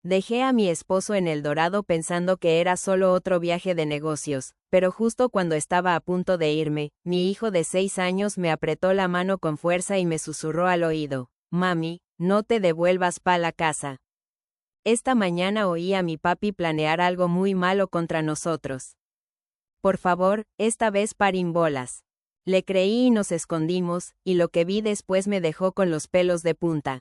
Dejé a mi esposo en El Dorado pensando que era solo otro viaje de negocios, pero justo cuando estaba a punto de irme, mi hijo de 6 años me apretó la mano con fuerza y me susurró al oído: «Mami, no te devuelvas pa' la casa». Esta mañana oí a mi papi planear algo muy malo contra nosotros. Por favor, esta vez paren bolas. Le creí y nos escondimos, y lo que vi después me dejó con los pelos de punta.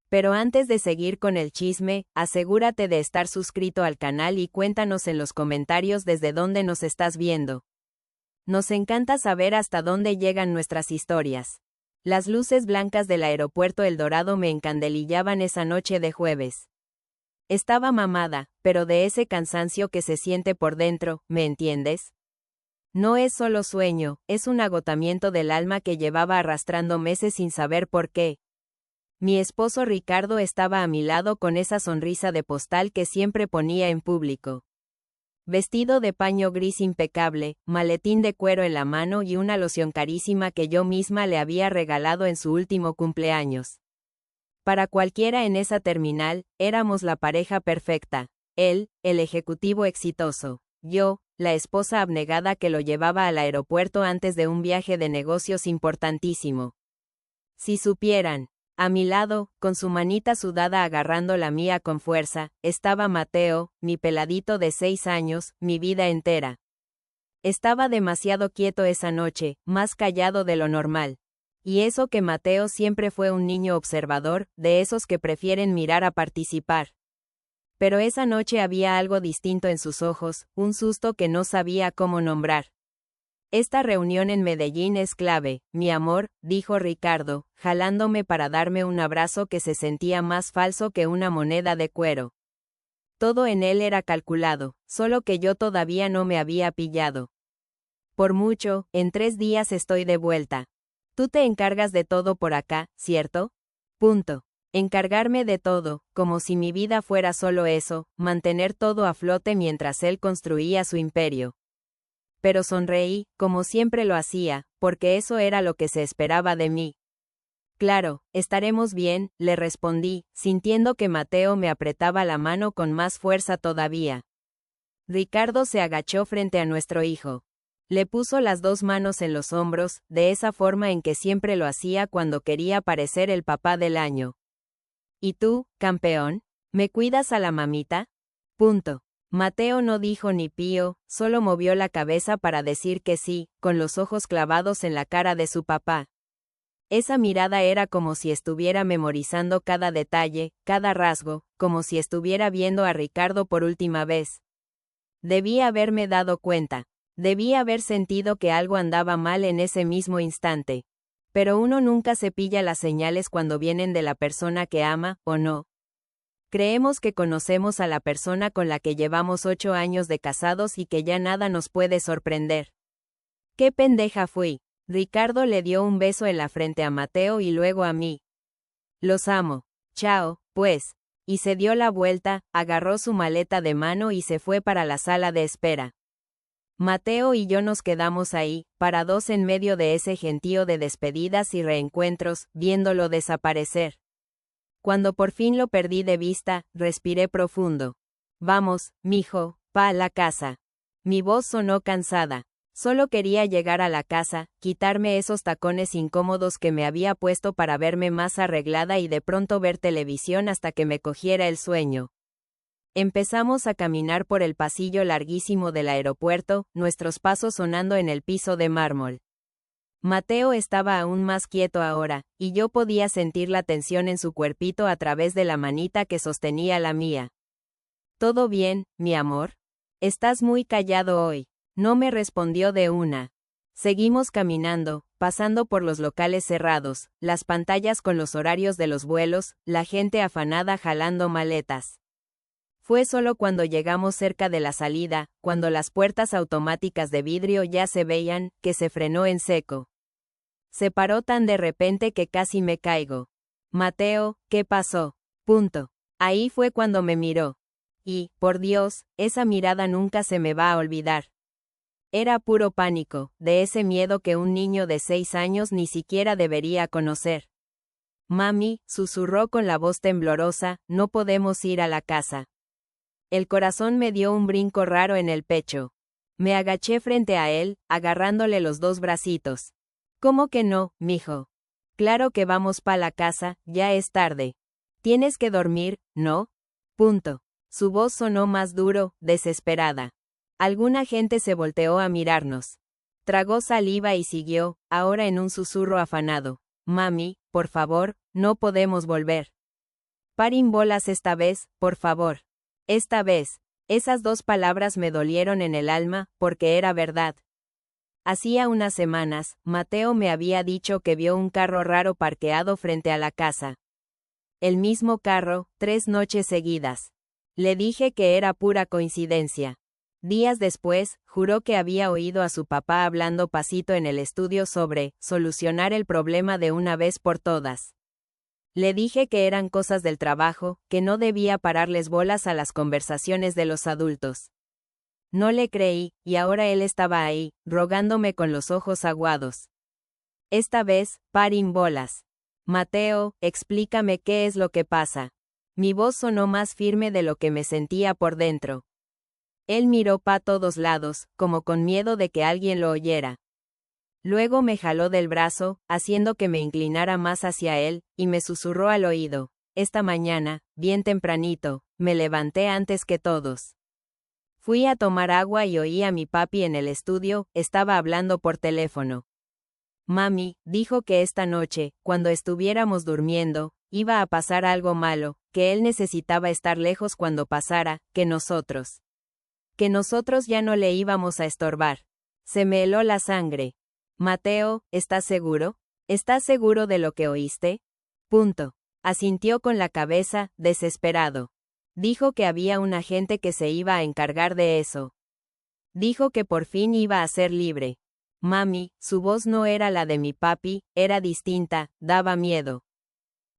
Pero antes de seguir con el chisme, asegúrate de estar suscrito al canal y cuéntanos en los comentarios desde dónde nos estás viendo. Nos encanta saber hasta dónde llegan nuestras historias. Las luces blancas del aeropuerto El Dorado me encandelillaban esa noche de jueves. Estaba mamada, pero de ese cansancio que se siente por dentro, ¿me entiendes? No es solo sueño, es un agotamiento del alma que llevaba arrastrando meses sin saber por qué. Mi esposo Ricardo estaba a mi lado con esa sonrisa de postal que siempre ponía en público. Vestido de paño gris impecable, maletín de cuero en la mano y una loción carísima que yo misma le había regalado en su último cumpleaños. Para cualquiera en esa terminal, éramos la pareja perfecta. Él, el ejecutivo exitoso. Yo, la esposa abnegada que lo llevaba al aeropuerto antes de un viaje de negocios importantísimo. Si supieran. A mi lado, con su manita sudada agarrando la mía con fuerza, estaba Mateo, mi peladito de 6 años, mi vida entera. Estaba demasiado quieto esa noche, más callado de lo normal. Y eso que Mateo siempre fue un niño observador, de esos que prefieren mirar a participar. Pero esa noche había algo distinto en sus ojos, un susto que no sabía cómo nombrar. Esta reunión en Medellín es clave, mi amor, dijo Ricardo, jalándome para darme un abrazo que se sentía más falso que una moneda de cuero. Todo en él era calculado, solo que yo todavía no me había pillado. Por mucho, en 3 días estoy de vuelta. Tú te encargas de todo por acá, ¿cierto? Punto. Encargarme de todo, como si mi vida fuera solo eso, mantener todo a flote mientras él construía su imperio. Pero sonreí, como siempre lo hacía, porque eso era lo que se esperaba de mí. Claro, estaremos bien, le respondí, sintiendo que Mateo me apretaba la mano con más fuerza todavía. Ricardo se agachó frente a nuestro hijo. Le puso las 2 manos en los hombros, de esa forma en que siempre lo hacía cuando quería parecer el papá del año. ¿Y tú, campeón? ¿Me cuidas a la mamita? Punto. Mateo no dijo ni pío, solo movió la cabeza para decir que sí, con los ojos clavados en la cara de su papá. Esa mirada era como si estuviera memorizando cada detalle, cada rasgo, como si estuviera viendo a Ricardo por última vez. Debí haberme dado cuenta. Debí haber sentido que algo andaba mal en ese mismo instante. Pero uno nunca se pilla las señales cuando vienen de la persona que ama, ¿o no? Creemos que conocemos a la persona con la que llevamos 8 años de casados y que ya nada nos puede sorprender. ¡Qué pendeja fui! Ricardo le dio un beso en la frente a Mateo y luego a mí. Los amo. Chao, pues. Y se dio la vuelta, agarró su maleta de mano y se fue para la sala de espera. Mateo y yo nos quedamos ahí, parados en medio de ese gentío de despedidas y reencuentros, viéndolo desaparecer. Cuando por fin lo perdí de vista, respiré profundo. Vamos, mijo, pa' la casa. Mi voz sonó cansada. Solo quería llegar a la casa, quitarme esos tacones incómodos que me había puesto para verme más arreglada y de pronto ver televisión hasta que me cogiera el sueño. Empezamos a caminar por el pasillo larguísimo del aeropuerto, nuestros pasos sonando en el piso de mármol. Mateo estaba aún más quieto ahora, y yo podía sentir la tensión en su cuerpito a través de la manita que sostenía la mía. ¿Todo bien, mi amor? Estás muy callado hoy. No me respondió de una. Seguimos caminando, pasando por los locales cerrados, las pantallas con los horarios de los vuelos, la gente afanada jalando maletas. Fue solo cuando llegamos cerca de la salida, cuando las puertas automáticas de vidrio ya se veían, que se frenó en seco. Se paró tan de repente que casi me caigo. Mateo, ¿qué pasó? Punto. Ahí fue cuando me miró. Y, por Dios, esa mirada nunca se me va a olvidar. Era puro pánico, de ese miedo que un niño de 6 años ni siquiera debería conocer. Mami, susurró con la voz temblorosa, no podemos ir a la casa. El corazón me dio un brinco raro en el pecho. Me agaché frente a él, agarrándole los dos bracitos. ¿Cómo que no, mijo? Claro que vamos pa' la casa, ya es tarde. Tienes que dormir, ¿no? Punto. Su voz sonó más duro, desesperada. Alguna gente se volteó a mirarnos. Tragó saliva y siguió, ahora en un susurro afanado. Mami, por favor, no podemos volver. Paren bolas esta vez, por favor. Esta vez. Esas dos palabras me dolieron en el alma, porque era verdad. Hacía unas semanas, Mateo me había dicho que vio un carro raro parqueado frente a la casa. El mismo carro, 3 noches seguidas. Le dije que era pura coincidencia. Días después, juró que había oído a su papá hablando pasito en el estudio sobre solucionar el problema de una vez por todas. Le dije que eran cosas del trabajo, que no debía pararles bolas a las conversaciones de los adultos. No le creí, y ahora él estaba ahí, rogándome con los ojos aguados. Esta vez, paren bolas. Mateo, explícame qué es lo que pasa. Mi voz sonó más firme de lo que me sentía por dentro. Él miró pa' todos lados, como con miedo de que alguien lo oyera. Luego me jaló del brazo, haciendo que me inclinara más hacia él, y me susurró al oído. Esta mañana, bien tempranito, me levanté antes que todos. Fui a tomar agua y oí a mi papi en el estudio, estaba hablando por teléfono. Mami, dijo que esta noche, cuando estuviéramos durmiendo, iba a pasar algo malo, que él necesitaba estar lejos cuando pasara, que nosotros ya no le íbamos a estorbar. Se me heló la sangre. Mateo, ¿estás seguro? ¿Estás seguro de lo que oíste? Punto. Asintió con la cabeza, desesperado. Dijo que había un agente que se iba a encargar de eso. Dijo que por fin iba a ser libre. Mami, su voz no era la de mi papi, era distinta, daba miedo.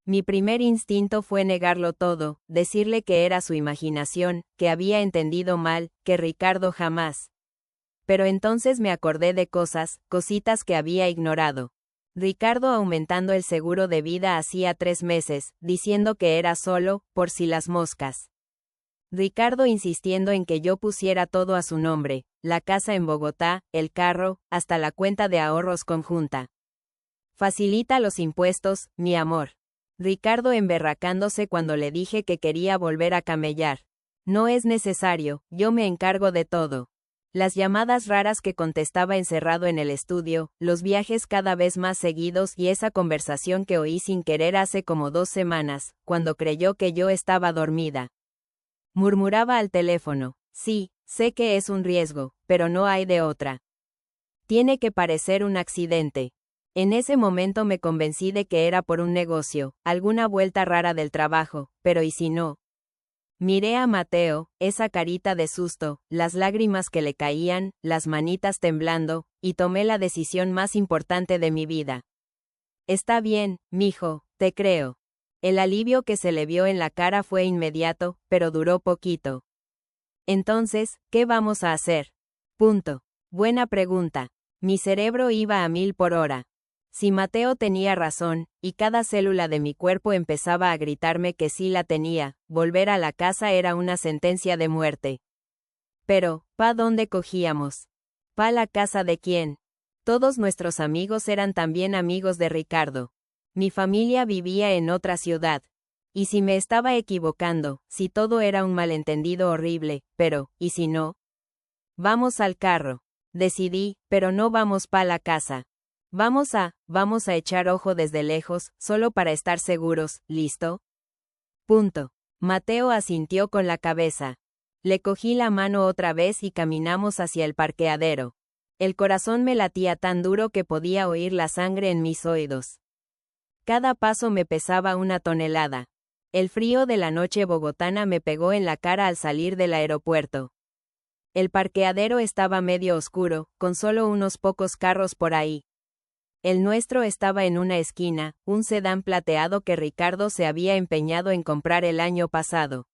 Mi primer instinto fue negarlo todo, decirle que era su imaginación, que había entendido mal, que Ricardo jamás. Pero entonces me acordé de cositas que había ignorado. Ricardo aumentando el seguro de vida hacía 3 meses, diciendo que era solo, por si las moscas. Ricardo insistiendo en que yo pusiera todo a su nombre, la casa en Bogotá, el carro, hasta la cuenta de ahorros conjunta. Facilita los impuestos, mi amor. Ricardo emberracándose cuando le dije que quería volver a camellar. No es necesario, yo me encargo de todo. Las llamadas raras que contestaba encerrado en el estudio, los viajes cada vez más seguidos y esa conversación que oí sin querer hace como 2 semanas, cuando creyó que yo estaba dormida. Murmuraba al teléfono, sí, sé que es un riesgo, pero no hay de otra. Tiene que parecer un accidente. En ese momento me convencí de que era por un negocio, alguna vuelta rara del trabajo, pero ¿y si no? Miré a Mateo, esa carita de susto, las lágrimas que le caían, las manitas temblando, y tomé la decisión más importante de mi vida. Está bien, mijo, te creo. El alivio que se le vio en la cara fue inmediato, pero duró poquito. Entonces, ¿qué vamos a hacer? Punto. Buena pregunta. Mi cerebro iba a 1000 por hora. Si Mateo tenía razón, y cada célula de mi cuerpo empezaba a gritarme que sí la tenía, volver a la casa era una sentencia de muerte. Pero, ¿pa' dónde cogíamos? ¿Pa' la casa de quién? Todos nuestros amigos eran también amigos de Ricardo. Mi familia vivía en otra ciudad. Y si me estaba equivocando, si todo era un malentendido horrible, pero, ¿y si no? Vamos al carro. Decidí, pero no vamos pa' la casa. Vamos a echar ojo desde lejos, solo para estar seguros, ¿listo? Punto. Mateo asintió con la cabeza. Le cogí la mano otra vez y caminamos hacia el parqueadero. El corazón me latía tan duro que podía oír la sangre en mis oídos. Cada paso me pesaba 1 tonelada. El frío de la noche bogotana me pegó en la cara al salir del aeropuerto. El parqueadero estaba medio oscuro, con solo unos pocos carros por ahí. El nuestro estaba en una esquina, un sedán plateado que Ricardo se había empeñado en comprar el año pasado.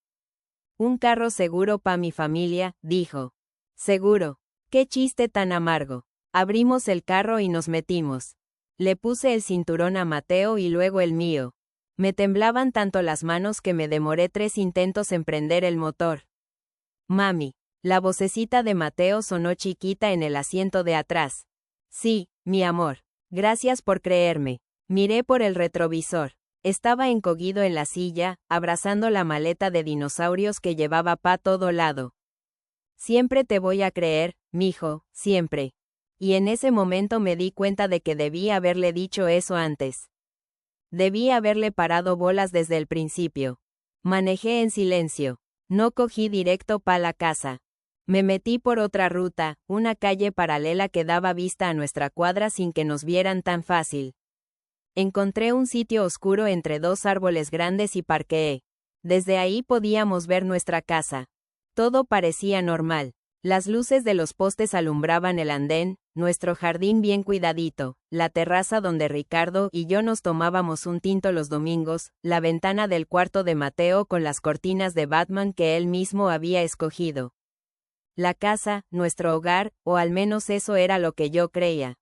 Un carro seguro pa' mi familia, dijo. Seguro. Qué chiste tan amargo. Abrimos el carro y nos metimos. Le puse el cinturón a Mateo y luego el mío. Me temblaban tanto las manos que me demoré 3 intentos en prender el motor. Mami. La vocecita de Mateo sonó chiquita en el asiento de atrás. Sí, mi amor. Gracias por creerme. Miré por el retrovisor. Estaba encogido en la silla, abrazando la maleta de dinosaurios que llevaba pa todo lado. Siempre te voy a creer, mijo, siempre. Y en ese momento me di cuenta de que debí haberle dicho eso antes. Debí haberle parado bolas desde el principio. Manejé en silencio. No cogí directo pa la casa. Me metí por otra ruta, una calle paralela que daba vista a nuestra cuadra sin que nos vieran tan fácil. Encontré un sitio oscuro entre 2 árboles grandes y parqueé. Desde ahí podíamos ver nuestra casa. Todo parecía normal. Las luces de los postes alumbraban el andén, nuestro jardín bien cuidadito, la terraza donde Ricardo y yo nos tomábamos un tinto los domingos, la ventana del cuarto de Mateo con las cortinas de Batman que él mismo había escogido. La casa, nuestro hogar, o al menos eso era lo que yo creía.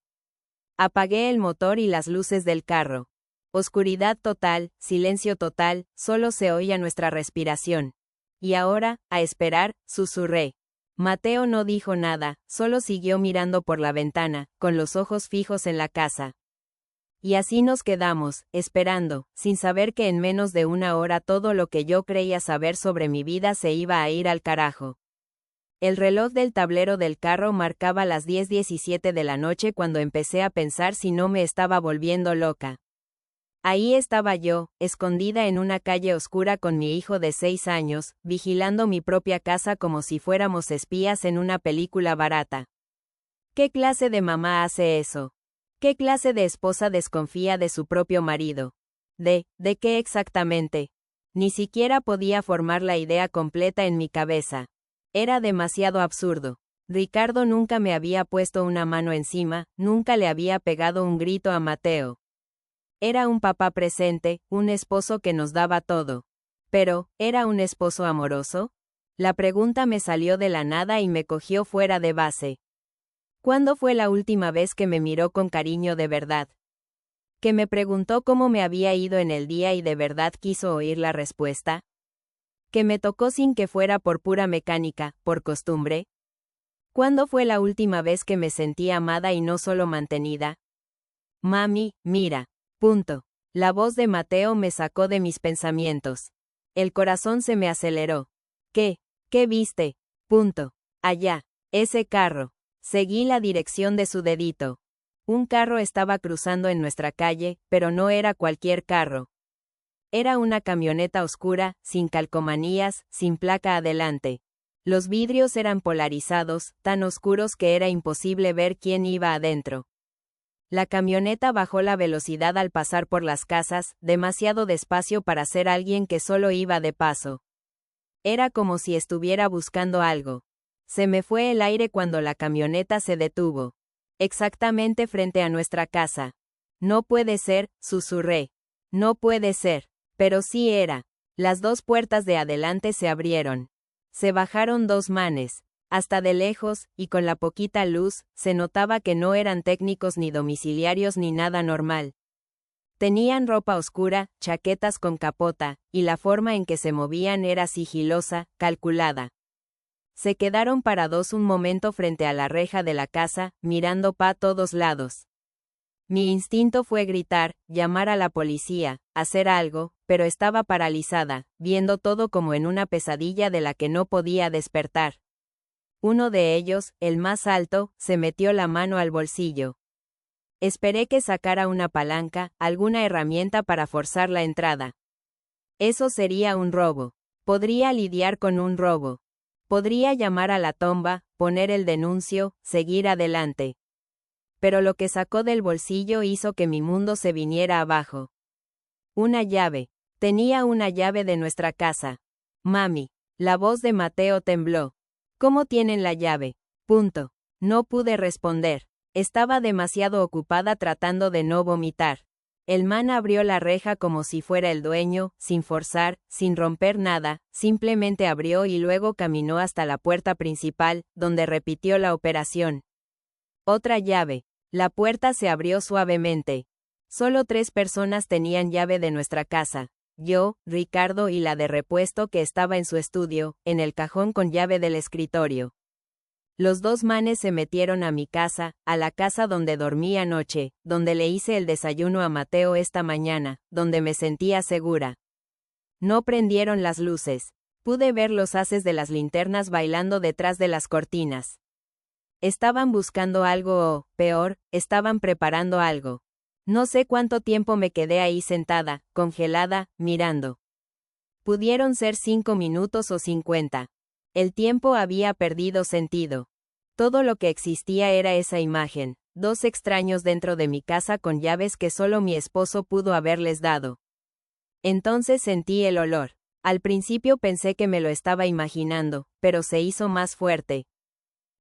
Apagué el motor y las luces del carro. Oscuridad total, silencio total, solo se oía nuestra respiración. Y ahora, a esperar, susurré. Mateo no dijo nada, solo siguió mirando por la ventana, con los ojos fijos en la casa. Y así nos quedamos, esperando, sin saber que en menos de una hora todo lo que yo creía saber sobre mi vida se iba a ir al carajo. El reloj del tablero del carro marcaba las 10:17 de la noche cuando empecé a pensar si no me estaba volviendo loca. Ahí estaba yo, escondida en una calle oscura con mi hijo de 6 años, vigilando mi propia casa como si fuéramos espías en una película barata. ¿Qué clase de mamá hace eso? ¿Qué clase de esposa desconfía de su propio marido? ¿De qué exactamente? Ni siquiera podía formar la idea completa en mi cabeza. Era demasiado absurdo. Ricardo nunca me había puesto una mano encima, nunca le había pegado un grito a Mateo. Era un papá presente, un esposo que nos daba todo. Pero, ¿era un esposo amoroso? La pregunta me salió de la nada y me cogió fuera de base. ¿Cuándo fue la última vez que me miró con cariño de verdad? ¿Que me preguntó cómo me había ido en el día y de verdad quiso oír la respuesta? ¿Que me tocó sin que fuera por pura mecánica, por costumbre? ¿Cuándo fue la última vez que me sentí amada y no solo mantenida? Mami, mira. Punto. La voz de Mateo me sacó de mis pensamientos. El corazón se me aceleró. ¿Qué viste? Punto. Allá. Ese carro. Seguí la dirección de su dedito. Un carro estaba cruzando en nuestra calle, pero no era cualquier carro. Era una camioneta oscura, sin calcomanías, sin placa adelante. Los vidrios eran polarizados, tan oscuros que era imposible ver quién iba adentro. La camioneta bajó la velocidad al pasar por las casas, demasiado despacio para ser alguien que solo iba de paso. Era como si estuviera buscando algo. Se me fue el aire cuando la camioneta se detuvo. Exactamente frente a nuestra casa. No puede ser, susurré. No puede ser. Pero sí era. Las 2 puertas de adelante se abrieron. Se bajaron 2 manes. Hasta de lejos, y con la poquita luz, se notaba que no eran técnicos ni domiciliarios ni nada normal. Tenían ropa oscura, chaquetas con capota, y la forma en que se movían era sigilosa, calculada. Se quedaron parados un momento frente a la reja de la casa, mirando pa todos lados. Mi instinto fue gritar, llamar a la policía, hacer algo, pero estaba paralizada, viendo todo como en una pesadilla de la que no podía despertar. Uno de ellos, el más alto, se metió la mano al bolsillo. Esperé que sacara una palanca, alguna herramienta para forzar la entrada. Eso sería un robo. Podría lidiar con un robo. Podría llamar a la tomba, poner el denuncio, seguir adelante. Pero lo que sacó del bolsillo hizo que mi mundo se viniera abajo. Una llave. Tenía una llave de nuestra casa. Mami. La voz de Mateo tembló. ¿Cómo tienen la llave? Punto. No pude responder. Estaba demasiado ocupada tratando de no vomitar. El man abrió la reja como si fuera el dueño, sin forzar, sin romper nada, simplemente abrió y luego caminó hasta la puerta principal, donde repitió la operación. Otra llave. La puerta se abrió suavemente. Solo 3 personas tenían llave de nuestra casa. Yo, Ricardo y la de repuesto que estaba en su estudio, en el cajón con llave del escritorio. Los 2 manes se metieron a mi casa, a la casa donde dormí anoche, donde le hice el desayuno a Mateo esta mañana, donde me sentía segura. No prendieron las luces. Pude ver los haces de las linternas bailando detrás de las cortinas. Estaban buscando algo o, peor, estaban preparando algo. No sé cuánto tiempo me quedé ahí sentada, congelada, mirando. Pudieron ser 5 minutos o 50. El tiempo había perdido sentido. Todo lo que existía era esa imagen, 2 extraños dentro de mi casa con llaves que solo mi esposo pudo haberles dado. Entonces sentí el olor. Al principio pensé que me lo estaba imaginando, pero se hizo más fuerte.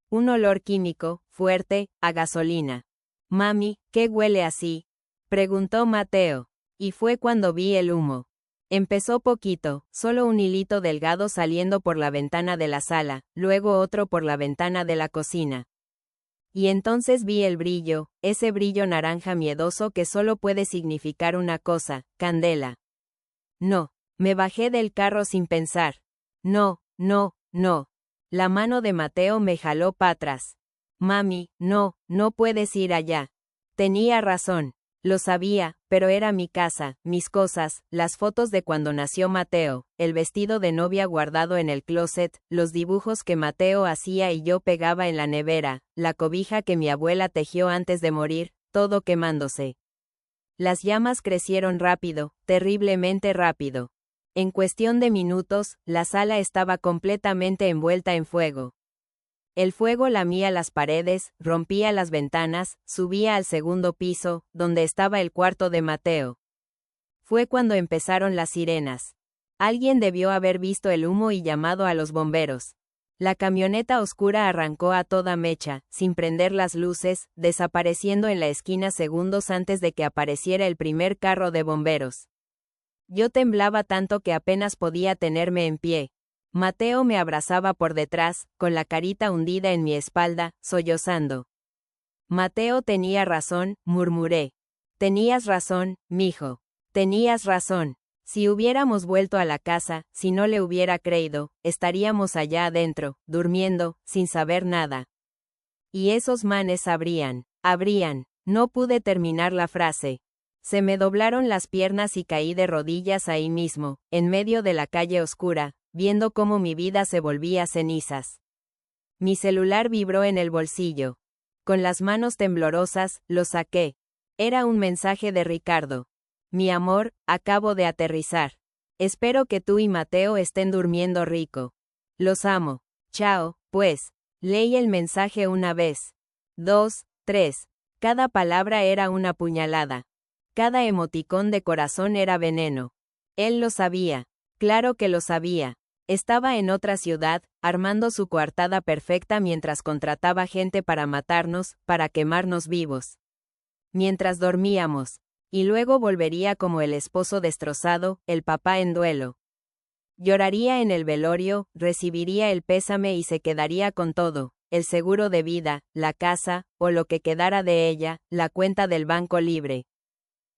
Un olor químico, fuerte, a gasolina. Mami, ¿qué huele así?, preguntó Mateo. Y fue cuando vi el humo. Empezó poquito, solo un hilito delgado saliendo por la ventana de la sala, luego otro por la ventana de la cocina. Y entonces vi el brillo, ese brillo naranja miedoso que solo puede significar una cosa, candela. No, me bajé del carro sin pensar. No, no, no. La mano de Mateo me jaló para atrás. Mami, no, no puedes ir allá. Tenía razón. Lo sabía, pero era mi casa, mis cosas, las fotos de cuando nació Mateo, el vestido de novia guardado en el closet, los dibujos que Mateo hacía y yo pegaba en la nevera, la cobija que mi abuela tejió antes de morir, todo quemándose. Las llamas crecieron rápido, terriblemente rápido. En cuestión de minutos, la sala estaba completamente envuelta en fuego. El fuego lamía las paredes, rompía las ventanas, subía al segundo piso, donde estaba el cuarto de Mateo. Fue cuando empezaron las sirenas. Alguien debió haber visto el humo y llamado a los bomberos. La camioneta oscura arrancó a toda mecha, sin prender las luces, desapareciendo en la esquina segundos antes de que apareciera el primer carro de bomberos. Yo temblaba tanto que apenas podía tenerme en pie. Mateo me abrazaba por detrás, con la carita hundida en mi espalda, sollozando. Mateo tenía razón, murmuré. Tenías razón, mijo. Tenías razón. Si hubiéramos vuelto a la casa, si no le hubiera creído, estaríamos allá adentro, durmiendo, sin saber nada. Y esos manes abrían. No pude terminar la frase. Se me doblaron las piernas y caí de rodillas ahí mismo, en medio de la calle oscura, viendo cómo mi vida se volvía cenizas. Mi celular vibró en el bolsillo. Con las manos temblorosas, lo saqué. Era un mensaje de Ricardo. Mi amor, acabo de aterrizar. Espero que tú y Mateo estén durmiendo rico. Los amo. Chao, pues. Leí el mensaje una vez. 2, 3. Cada palabra era una puñalada. Cada emoticón de corazón era veneno. Él lo sabía. Claro que lo sabía. Estaba en otra ciudad, armando su coartada perfecta mientras contrataba gente para matarnos, para quemarnos vivos. Mientras dormíamos. Y luego volvería como el esposo destrozado, el papá en duelo. Lloraría en el velorio, recibiría el pésame y se quedaría con todo, el seguro de vida, la casa, o lo que quedara de ella, la cuenta del banco libre.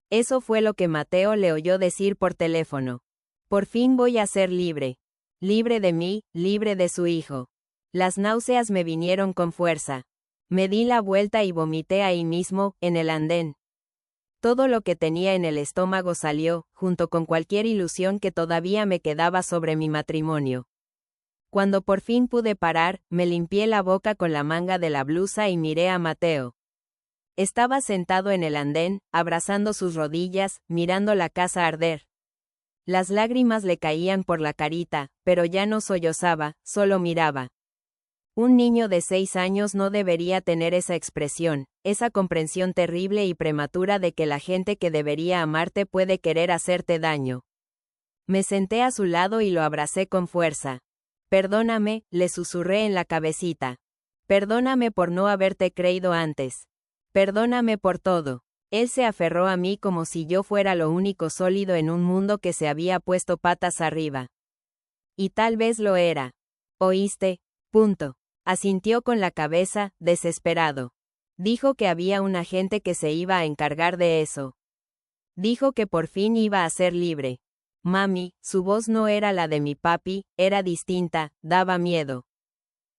Eso fue lo que Mateo le oyó decir por teléfono. Por fin voy a ser libre. Libre de mí, libre de su hijo. Las náuseas me vinieron con fuerza. Me di la vuelta y vomité ahí mismo, en el andén. Todo lo que tenía en el estómago salió, junto con cualquier ilusión que todavía me quedaba sobre mi matrimonio. Cuando por fin pude parar, me limpié la boca con la manga de la blusa y miré a Mateo. Estaba sentado en el andén, abrazando sus rodillas, mirando la casa arder. Las lágrimas le caían por la carita, pero ya no sollozaba, solo miraba. Un niño de 6 años no debería tener esa expresión, esa comprensión terrible y prematura de que la gente que debería amarte puede querer hacerte daño. Me senté a su lado y lo abracé con fuerza. Perdóname, le susurré en la cabecita. Perdóname por no haberte creído antes. Perdóname por todo. Él se aferró a mí como si yo fuera lo único sólido en un mundo que se había puesto patas arriba. Y tal vez lo era. ¿Oíste? Punto. Asintió con la cabeza, desesperado. Dijo que había un agente que se iba a encargar de eso. Dijo que por fin iba a ser libre. Mami, su voz no era la de mi papi, era distinta, daba miedo.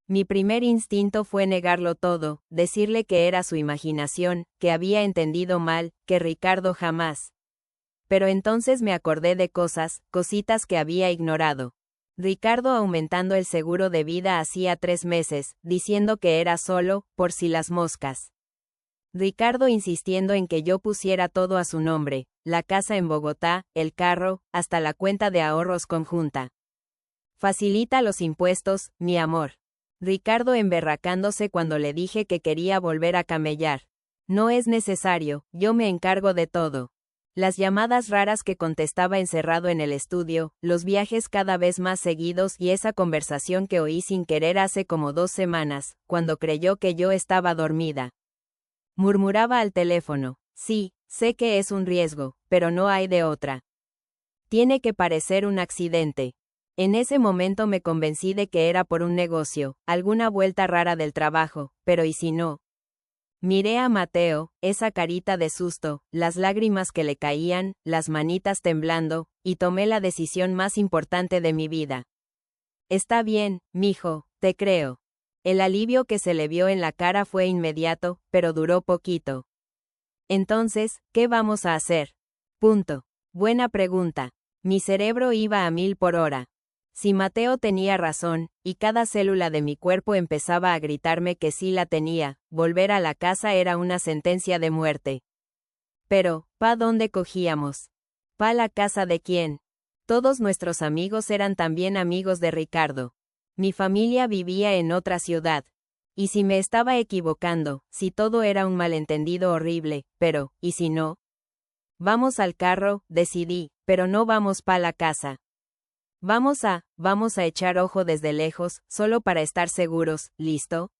Mi primer instinto fue negarlo todo, decirle que era su imaginación, que había entendido mal, que Ricardo jamás. Pero entonces me acordé de cositas que había ignorado. Ricardo aumentando el seguro de vida hacía 3 meses, diciendo que era solo, por si las moscas. Ricardo insistiendo en que yo pusiera todo a su nombre, la casa en Bogotá, el carro, hasta la cuenta de ahorros conjunta. Facilita los impuestos, mi amor. Ricardo emberracándose cuando le dije que quería volver a camellar. No es necesario, yo me encargo de todo. Las llamadas raras que contestaba encerrado en el estudio, los viajes cada vez más seguidos y esa conversación que oí sin querer hace como 2 semanas, cuando creyó que yo estaba dormida. Murmuraba al teléfono, sí, sé que es un riesgo, pero no hay de otra. Tiene que parecer un accidente. En ese momento me convencí de que era por un negocio, alguna vuelta rara del trabajo, pero ¿y si no? Miré a Mateo, esa carita de susto, las lágrimas que le caían, las manitas temblando, y tomé la decisión más importante de mi vida. Está bien, mijo, te creo. El alivio que se le vio en la cara fue inmediato, pero duró poquito. Entonces, ¿qué vamos a hacer? Punto. Buena pregunta. Mi cerebro iba a 1000 por hora. Si Mateo tenía razón, y cada célula de mi cuerpo empezaba a gritarme que sí la tenía, volver a la casa era una sentencia de muerte. Pero, ¿pa dónde cogíamos? ¿Pa la casa de quién? Todos nuestros amigos eran también amigos de Ricardo. Mi familia vivía en otra ciudad. Y si me estaba equivocando, si todo era un malentendido horrible, pero, ¿y si no? Vamos al carro, decidí, pero no vamos pa la casa. Vamos a echar ojo desde lejos, solo para estar seguros, ¿listo?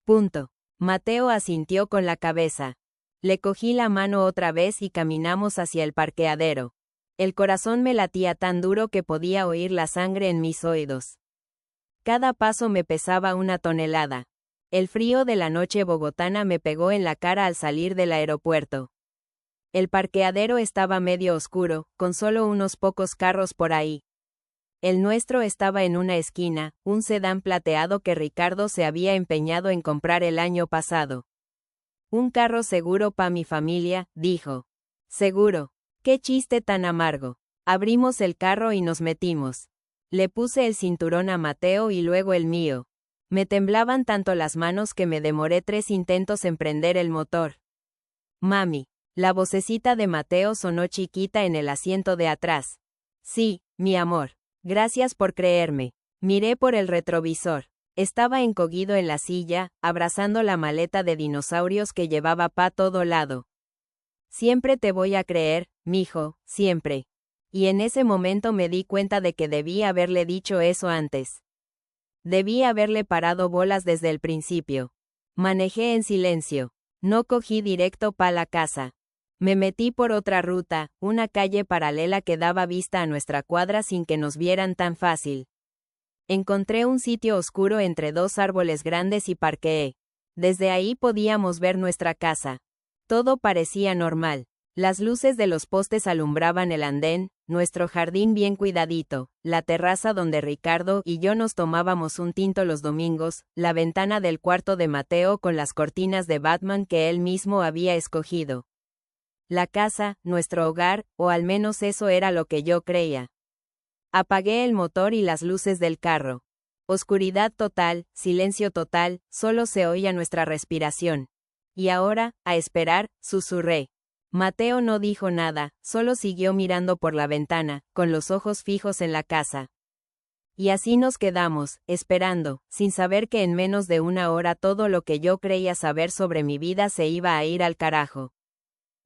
Punto. Mateo asintió con la cabeza. Le cogí la mano otra vez y caminamos hacia el parqueadero. El corazón me latía tan duro que podía oír la sangre en mis oídos. Cada paso me pesaba 1 tonelada. El frío de la noche bogotana me pegó en la cara al salir del aeropuerto. El parqueadero estaba medio oscuro, con solo unos pocos carros por ahí. El nuestro estaba en una esquina, un sedán plateado que Ricardo se había empeñado en comprar el año pasado. Un carro seguro pa' mi familia, dijo. Seguro. Qué chiste tan amargo. Abrimos el carro y nos metimos. Le puse el cinturón a Mateo y luego el mío. Me temblaban tanto las manos que me demoré 3 intentos en prender el motor. Mami. La vocecita de Mateo sonó chiquita en el asiento de atrás. Sí, mi amor. Gracias por creerme. Miré por el retrovisor. Estaba encogido en la silla, abrazando la maleta de dinosaurios que llevaba pa todo lado. Siempre te voy a creer, mijo, siempre. Y en ese momento me di cuenta de que debí haberle dicho eso antes. Debí haberle parado bolas desde el principio. Manejé en silencio. No cogí directo pa la casa. Me metí por otra ruta, una calle paralela que daba vista a nuestra cuadra sin que nos vieran tan fácil. Encontré un sitio oscuro entre 2 árboles grandes y parqueé. Desde ahí podíamos ver nuestra casa. Todo parecía normal. Las luces de los postes alumbraban el andén, nuestro jardín bien cuidadito, la terraza donde Ricardo y yo nos tomábamos un tinto los domingos, la ventana del cuarto de Mateo con las cortinas de Batman que él mismo había escogido. La casa, nuestro hogar, o al menos eso era lo que yo creía. Apagué el motor y las luces del carro. Oscuridad total, silencio total, solo se oía nuestra respiración. Y ahora, a esperar, susurré. Mateo no dijo nada, solo siguió mirando por la ventana, con los ojos fijos en la casa. Y así nos quedamos, esperando, sin saber que en menos de 1 hora todo lo que yo creía saber sobre mi vida se iba a ir al carajo.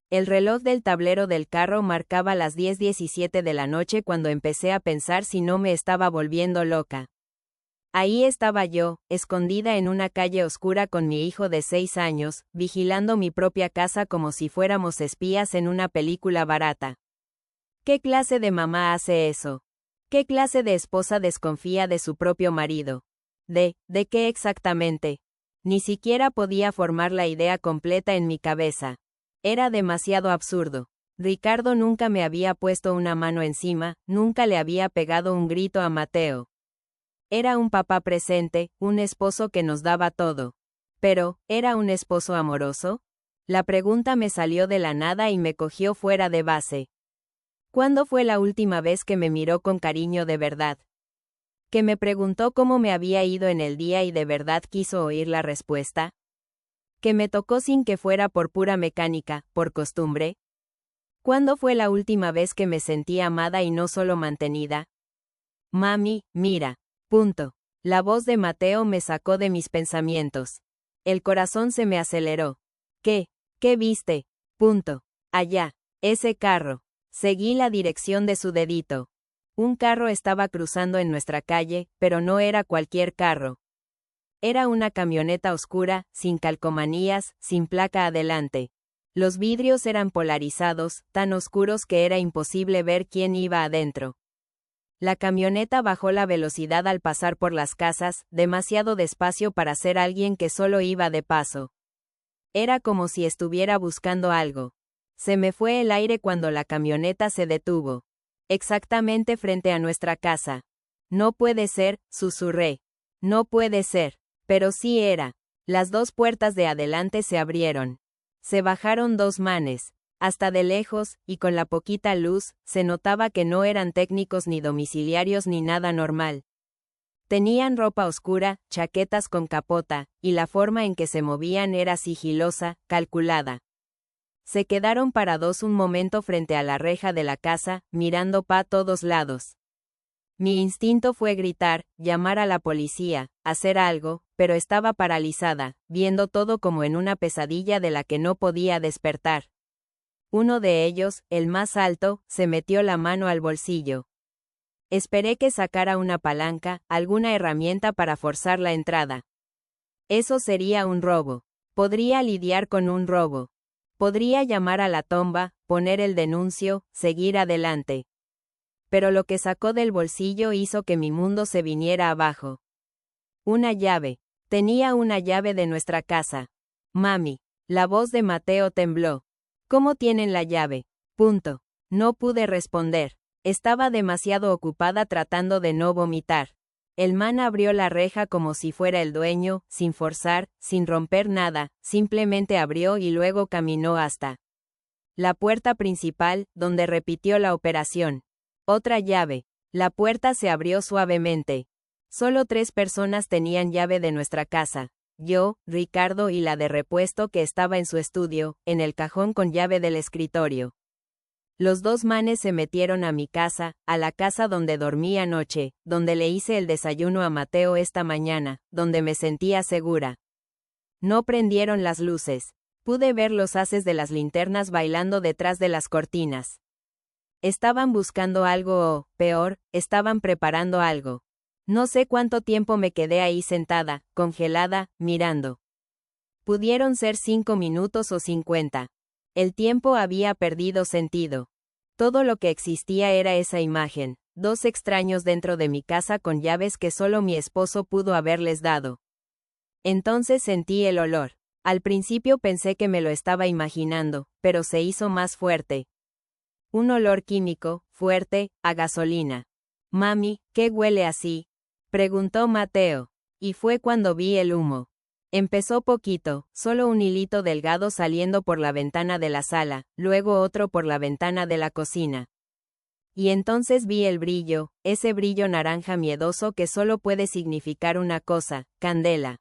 El reloj del tablero del carro marcaba las 10:17 de la noche cuando empecé a pensar si no me estaba volviendo loca. Ahí estaba yo, escondida en una calle oscura con mi hijo de 6 años, vigilando mi propia casa como si fuéramos espías en una película barata. ¿Qué clase de mamá hace eso? ¿Qué clase de esposa desconfía de su propio marido? ¿De qué exactamente? Ni siquiera podía formar la idea completa en mi cabeza. Era demasiado absurdo. Ricardo nunca me había puesto una mano encima, nunca le había pegado un grito a Mateo. Era un papá presente, un esposo que nos daba todo. Pero, ¿era un esposo amoroso? La pregunta me salió de la nada y me cogió fuera de base. ¿Cuándo fue la última vez que me miró con cariño de verdad? Que me preguntó cómo me había ido en el día y de verdad quiso oír la respuesta. Que me tocó sin que fuera por pura mecánica, por costumbre. ¿Cuándo fue la última vez que me sentí amada y no solo mantenida? Mami, mira. Punto. La voz de Mateo me sacó de mis pensamientos. El corazón se me aceleró. ¿Qué? ¿Qué viste? Punto. Allá. Ese carro. Seguí la dirección de su dedito. Un carro estaba cruzando en nuestra calle, pero no era cualquier carro. Era una camioneta oscura, sin calcomanías, sin placa adelante. Los vidrios eran polarizados, tan oscuros que era imposible ver quién iba adentro. La camioneta bajó la velocidad al pasar por las casas, demasiado despacio para ser alguien que solo iba de paso. Era como si estuviera buscando algo. Se me fue el aire cuando la camioneta se detuvo. Exactamente frente a nuestra casa. No puede ser, susurré. No puede ser. Pero sí era. Las dos puertas de adelante se abrieron. Se bajaron dos manes. Hasta de lejos, y con la poquita luz, se notaba que no eran técnicos ni domiciliarios ni nada normal. Tenían ropa oscura, chaquetas con capota, y la forma en que se movían era sigilosa, calculada. Se quedaron parados un momento frente a la reja de la casa, mirando pa' todos lados. Mi instinto fue gritar, llamar a la policía, hacer algo, pero estaba paralizada, viendo todo como en una pesadilla de la que no podía despertar. Uno de ellos, el más alto, se metió la mano al bolsillo. Esperé que sacara una palanca, alguna herramienta para forzar la entrada. Eso sería un robo. Podría lidiar con un robo. Podría llamar a la tomba, poner el denuncio, seguir adelante. Pero lo que sacó del bolsillo hizo que mi mundo se viniera abajo. Una llave. Tenía una llave de nuestra casa. Mami. La voz de Mateo tembló. ¿Cómo tienen la llave? Punto. No pude responder. Estaba demasiado ocupada tratando de no vomitar. El man abrió la reja como si fuera el dueño, sin forzar, sin romper nada, simplemente abrió y luego caminó hasta la puerta principal, donde repitió la operación. Otra llave. La puerta se abrió suavemente. Solo 3 personas tenían llave de nuestra casa. Yo, Ricardo y la de repuesto que estaba en su estudio, en el cajón con llave del escritorio. Los 2 manes se metieron a mi casa, a la casa donde dormí anoche, donde le hice el desayuno a Mateo esta mañana, donde me sentía segura. No prendieron las luces. Pude ver los haces de las linternas bailando detrás de las cortinas. Estaban buscando algo o, peor, estaban preparando algo. No sé cuánto tiempo me quedé ahí sentada, congelada, mirando. Pudieron ser 5 minutos o 50. El tiempo había perdido sentido. Todo lo que existía era esa imagen, 2 extraños dentro de mi casa con llaves que solo mi esposo pudo haberles dado. Entonces sentí el olor. Al principio pensé que me lo estaba imaginando, pero se hizo más fuerte. Un olor químico, fuerte, a gasolina. Mami, ¿qué huele así? Preguntó Mateo. Y fue cuando vi el humo. Empezó poquito, solo un hilito delgado saliendo por la ventana de la sala, luego otro por la ventana de la cocina. Y entonces vi el brillo, ese brillo naranja miedoso que solo puede significar una cosa, candela.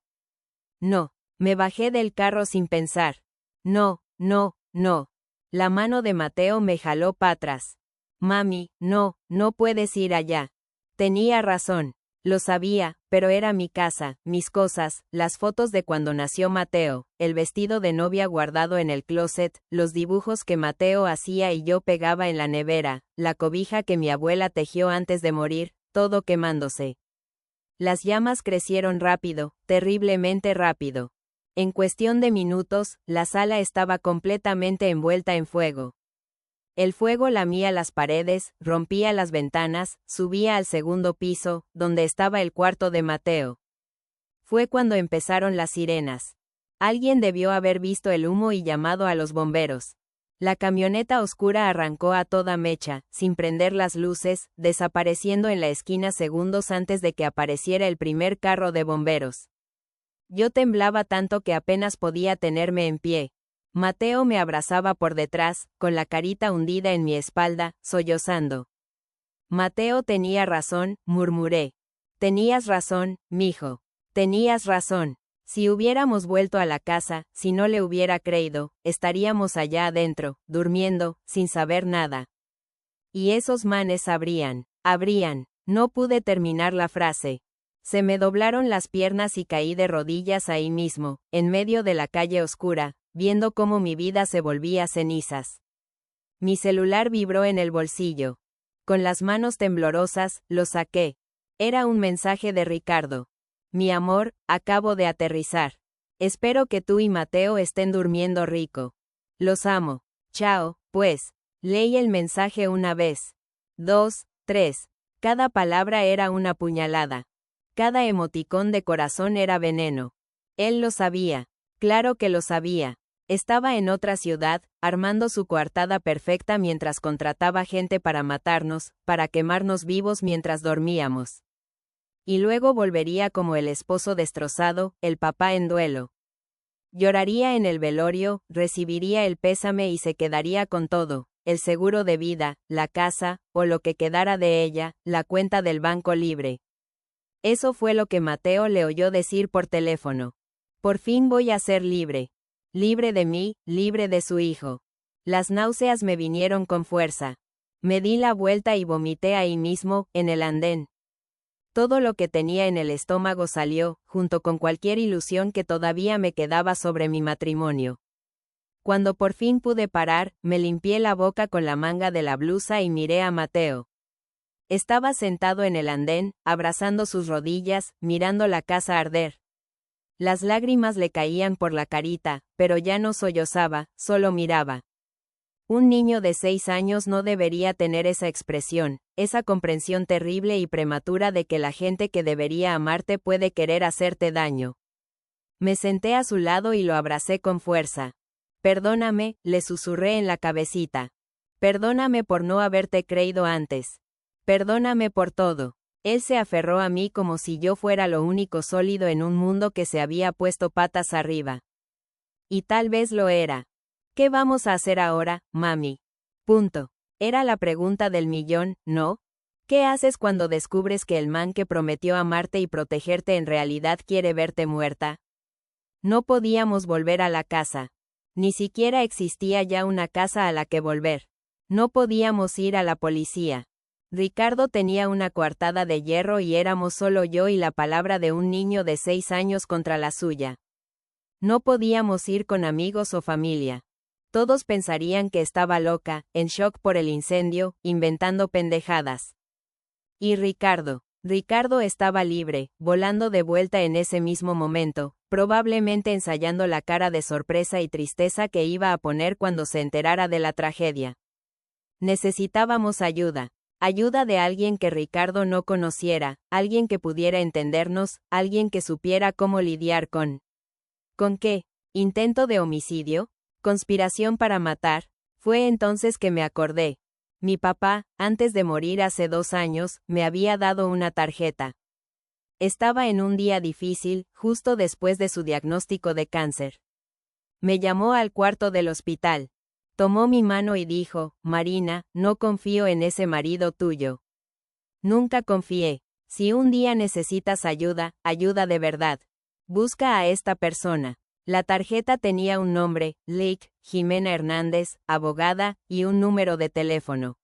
No, me bajé del carro sin pensar. No, no, no. La mano de Mateo me jaló para atrás. Mami, no, no puedes ir allá. Tenía razón. Lo sabía, pero era mi casa, mis cosas, las fotos de cuando nació Mateo, el vestido de novia guardado en el closet, los dibujos que Mateo hacía y yo pegaba en la nevera, la cobija que mi abuela tejió antes de morir, todo quemándose. Las llamas crecieron rápido, terriblemente rápido. En cuestión de minutos, la sala estaba completamente envuelta en fuego. El fuego lamía las paredes, rompía las ventanas, subía al segundo piso, donde estaba el cuarto de Mateo. Fue cuando empezaron las sirenas. Alguien debió haber visto el humo y llamado a los bomberos. La camioneta oscura arrancó a toda mecha, sin prender las luces, desapareciendo en la esquina segundos antes de que apareciera el primer carro de bomberos. Yo temblaba tanto que apenas podía tenerme en pie. Mateo me abrazaba por detrás, con la carita hundida en mi espalda, sollozando. Mateo tenía razón, murmuré. Tenías razón, mijo. Tenías razón. Si hubiéramos vuelto a la casa, si no le hubiera creído, estaríamos allá adentro, durmiendo, sin saber nada. Y esos manes abrían. No pude terminar la frase. Se me doblaron las piernas y caí de rodillas ahí mismo, en medio de la calle oscura, viendo cómo mi vida se volvía cenizas. Mi celular vibró en el bolsillo. Con las manos temblorosas, lo saqué. Era un mensaje de Ricardo. Mi amor, acabo de aterrizar. Espero que tú y Mateo estén durmiendo rico. Los amo. Chao, pues. Leí el mensaje una vez. 2, 3. Cada palabra era una puñalada. Cada emoticón de corazón era veneno. Él lo sabía. Claro que lo sabía. Estaba en otra ciudad, armando su coartada perfecta mientras contrataba gente para matarnos, para quemarnos vivos mientras dormíamos. Y luego volvería como el esposo destrozado, el papá en duelo. Lloraría en el velorio, recibiría el pésame y se quedaría con todo, el seguro de vida, la casa, o lo que quedara de ella, la cuenta del banco libre. Eso fue lo que Mateo le oyó decir por teléfono. Por fin voy a ser libre. Libre de mí, libre de su hijo. Las náuseas me vinieron con fuerza. Me di la vuelta y vomité ahí mismo, en el andén. Todo lo que tenía en el estómago salió, junto con cualquier ilusión que todavía me quedaba sobre mi matrimonio. Cuando por fin pude parar, me limpié la boca con la manga de la blusa y miré a Mateo. Estaba sentado en el andén, abrazando sus rodillas, mirando la casa arder. Las lágrimas le caían por la carita, pero ya no sollozaba, solo miraba. Un niño de 6 años no debería tener esa expresión, esa comprensión terrible y prematura de que la gente que debería amarte puede querer hacerte daño. Me senté a su lado y lo abracé con fuerza. Perdóname, le susurré en la cabecita. Perdóname por no haberte creído antes. Perdóname por todo. Él se aferró a mí como si yo fuera lo único sólido en un mundo que se había puesto patas arriba. Y tal vez lo era. ¿Qué vamos a hacer ahora, mami? Punto. Era la pregunta del millón, ¿no? ¿Qué haces cuando descubres que el man que prometió amarte y protegerte en realidad quiere verte muerta? No podíamos volver a la casa. Ni siquiera existía ya una casa a la que volver. No podíamos ir a la policía. Ricardo tenía una coartada de hierro y éramos solo yo y la palabra de un niño de 6 años contra la suya. No podíamos ir con amigos o familia. Todos pensarían que estaba loca, en shock por el incendio, inventando pendejadas. Y Ricardo estaba libre, volando de vuelta en ese mismo momento, probablemente ensayando la cara de sorpresa y tristeza que iba a poner cuando se enterara de la tragedia. Necesitábamos ayuda. Ayuda de alguien que Ricardo no conociera, alguien que pudiera entendernos, alguien que supiera cómo lidiar con... ¿Con qué? ¿Intento de homicidio? ¿Conspiración para matar? Fue entonces que me acordé. Mi papá, antes de morir hace 2 años, me había dado una tarjeta. Estaba en un día difícil, justo después de su diagnóstico de cáncer. Me llamó al cuarto del hospital. Tomó mi mano y dijo, Marina, no confío en ese marido tuyo. Nunca confié. Si un día necesitas ayuda, ayuda de verdad. Busca a esta persona. La tarjeta tenía un nombre, Lic, Jimena Hernández, abogada, y un número de teléfono.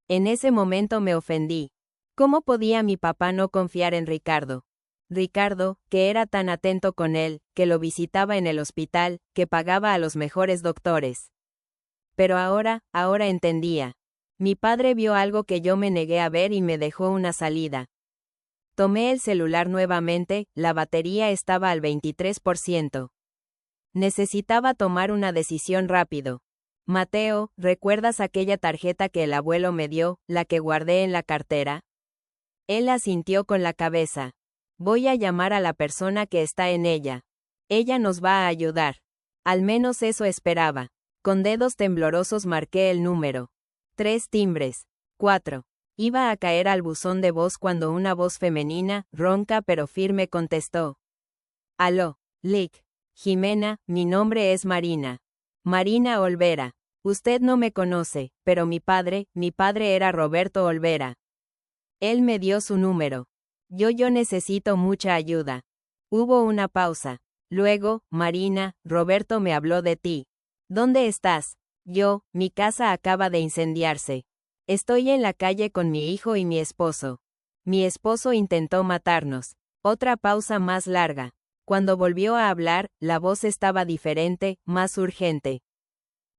En ese momento me ofendí. ¿Cómo podía mi papá no confiar en Ricardo? Ricardo, que era tan atento con él, que lo visitaba en el hospital, que pagaba a los mejores doctores. Pero ahora entendía. Mi padre vio algo que yo me negué a ver y me dejó una salida. Tomé el celular nuevamente, la batería estaba al 23%. Necesitaba tomar una decisión rápido. Mateo, ¿recuerdas aquella tarjeta que el abuelo me dio, la que guardé en la cartera? Él asintió con la cabeza. Voy a llamar a la persona que está en ella. Ella nos va a ayudar. Al menos eso esperaba. Con dedos temblorosos marqué el número. 3 timbres. 4. Iba a caer al buzón de voz cuando una voz femenina, ronca pero firme contestó. Aló, Lick. Jimena, mi nombre es Marina. Marina Olvera. Usted no me conoce, pero mi padre era Roberto Olvera. Él me dio su número. Yo necesito mucha ayuda. Hubo una pausa. Luego, Marina, Roberto me habló de ti. ¿Dónde estás? Yo, mi casa acaba de incendiarse. Estoy en la calle con mi hijo y mi esposo. Mi esposo intentó matarnos. Otra pausa más larga. Cuando volvió a hablar, la voz estaba diferente, más urgente.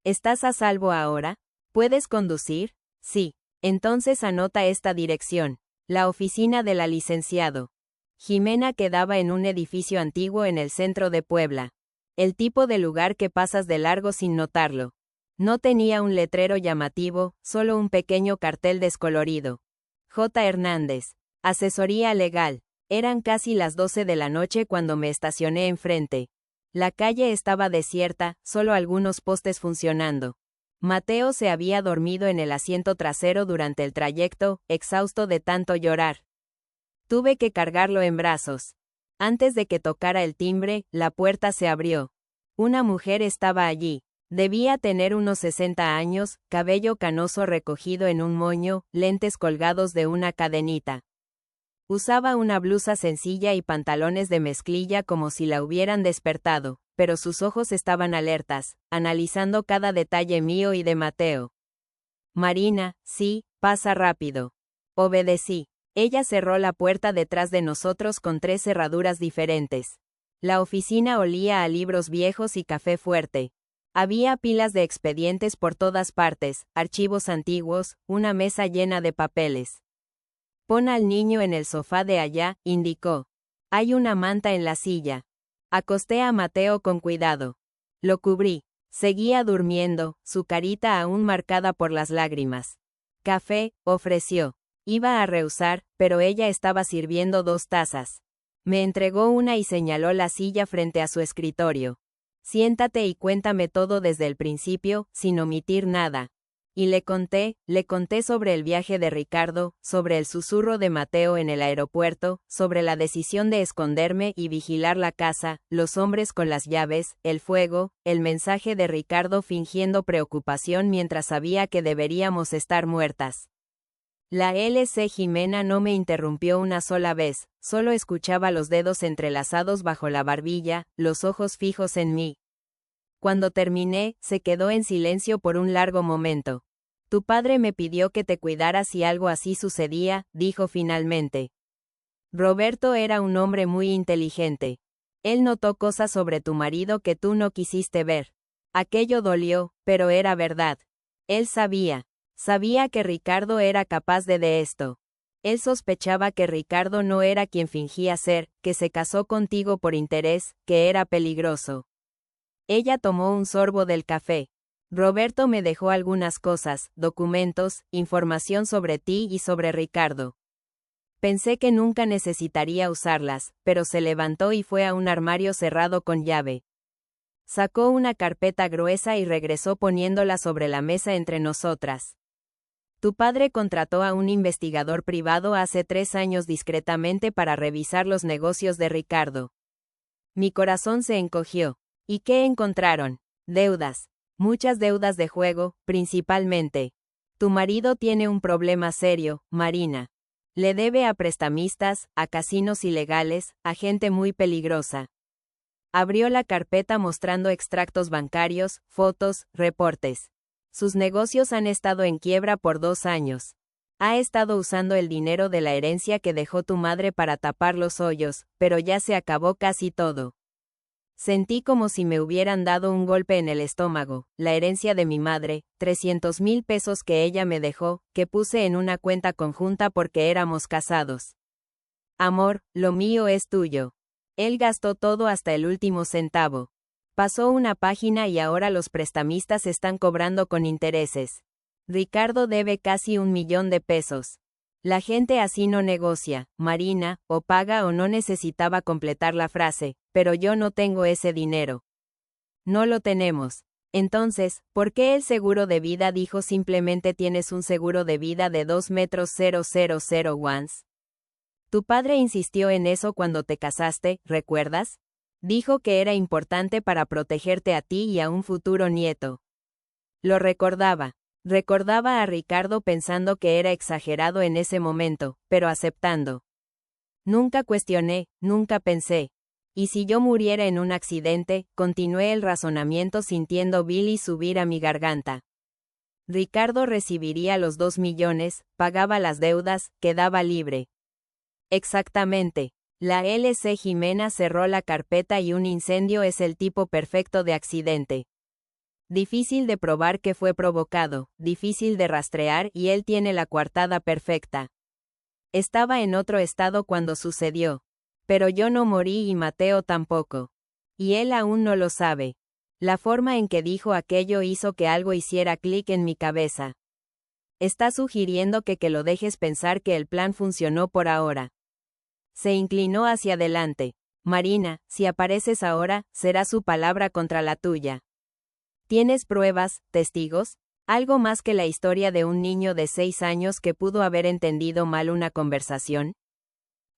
¿Estás a salvo ahora? ¿Puedes conducir? Sí. Entonces anota esta dirección. La oficina de la licenciado. Jimena quedaba en un edificio antiguo en el centro de Puebla. El tipo de lugar que pasas de largo sin notarlo. No tenía un letrero llamativo, solo un pequeño cartel descolorido. J. Hernández. Asesoría legal. Eran casi las 12 de la noche cuando me estacioné enfrente. La calle estaba desierta, solo algunos postes funcionando. Mateo se había dormido en el asiento trasero durante el trayecto, exhausto de tanto llorar. Tuve que cargarlo en brazos. Antes de que tocara el timbre, la puerta se abrió. Una mujer estaba allí. Debía tener unos 60 años, cabello canoso recogido en un moño, lentes colgados de una cadenita. Usaba una blusa sencilla y pantalones de mezclilla como si la hubieran despertado, pero sus ojos estaban alertas, analizando cada detalle mío y de Mateo. Marina, sí, pasa rápido. Obedecí. Ella cerró la puerta detrás de nosotros con 3 cerraduras diferentes. La oficina olía a libros viejos y café fuerte. Había pilas de expedientes por todas partes, archivos antiguos, una mesa llena de papeles. Pon al niño en el sofá de allá, indicó. Hay una manta en la silla. Acosté a Mateo con cuidado. Lo cubrí. Seguía durmiendo, su carita aún marcada por las lágrimas. Café, ofreció. Iba a rehusar, pero ella estaba sirviendo 2 tazas. Me entregó una y señaló la silla frente a su escritorio. Siéntate y cuéntame todo desde el principio, sin omitir nada. Y le conté sobre el viaje de Ricardo, sobre el susurro de Mateo en el aeropuerto, sobre la decisión de esconderme y vigilar la casa, los hombres con las llaves, el fuego, el mensaje de Ricardo fingiendo preocupación mientras sabía que deberíamos estar muertas. La LC Jimena no me interrumpió una sola vez, solo escuchaba los dedos entrelazados bajo la barbilla, los ojos fijos en mí. Cuando terminé, se quedó en silencio por un largo momento. Tu padre me pidió que te cuidara si algo así sucedía, dijo finalmente. Roberto era un hombre muy inteligente. Él notó cosas sobre tu marido que tú no quisiste ver. Aquello dolió, pero era verdad. Él sabía que Ricardo era capaz de esto. Él sospechaba que Ricardo no era quien fingía ser, que se casó contigo por interés, que era peligroso. Ella tomó un sorbo del café. Roberto me dejó algunas cosas, documentos, información sobre ti y sobre Ricardo. Pensé que nunca necesitaría usarlas, pero se levantó y fue a un armario cerrado con llave. Sacó una carpeta gruesa y regresó poniéndola sobre la mesa entre nosotras. Tu padre contrató a un investigador privado hace 3 años discretamente para revisar los negocios de Ricardo. Mi corazón se encogió. ¿Y qué encontraron? Deudas. Muchas deudas de juego, principalmente. Tu marido tiene un problema serio, Marina. Le debe a prestamistas, a casinos ilegales, a gente muy peligrosa. Abrió la carpeta mostrando extractos bancarios, fotos, reportes. Sus negocios han estado en quiebra por 2 años. Ha estado usando el dinero de la herencia que dejó tu madre para tapar los hoyos, pero ya se acabó casi todo. Sentí como si me hubieran dado un golpe en el estómago. La herencia de mi madre, 300,000 pesos que ella me dejó, que puse en una cuenta conjunta porque éramos casados. Amor, lo mío es tuyo. Él gastó todo hasta el último centavo. Pasó una página y ahora los prestamistas están cobrando con intereses. Ricardo debe casi 1,000,000 de pesos. La gente así no negocia, Marina, o paga o no. Necesitaba completar la frase, pero yo no tengo ese dinero. No lo tenemos. Entonces, ¿por qué el seguro de vida dijo simplemente tienes un seguro de vida de 2 metros 000 ones? Tu padre insistió en eso cuando te casaste, ¿recuerdas? Dijo que era importante para protegerte a ti y a un futuro nieto. Lo recordaba. Recordaba a Ricardo pensando que era exagerado en ese momento, pero aceptando. Nunca cuestioné, nunca pensé. ¿Y si yo muriera en un accidente? Continué el razonamiento sintiendo Billy subir a mi garganta. Ricardo recibiría los 2 millones, pagaba las deudas, quedaba libre. Exactamente. La LC Jimena cerró la carpeta y un incendio es el tipo perfecto de accidente. Difícil de probar que fue provocado, difícil de rastrear y él tiene la coartada perfecta. Estaba en otro estado cuando sucedió. Pero yo no morí y Mateo tampoco. Y él aún no lo sabe. La forma en que dijo aquello hizo que algo hiciera clic en mi cabeza. Está sugiriendo que lo dejes pensar que el plan funcionó por ahora. Se inclinó hacia adelante. Marina, si apareces ahora, será su palabra contra la tuya. ¿Tienes pruebas, testigos? ¿Algo más que la historia de un niño de 6 años que pudo haber entendido mal una conversación?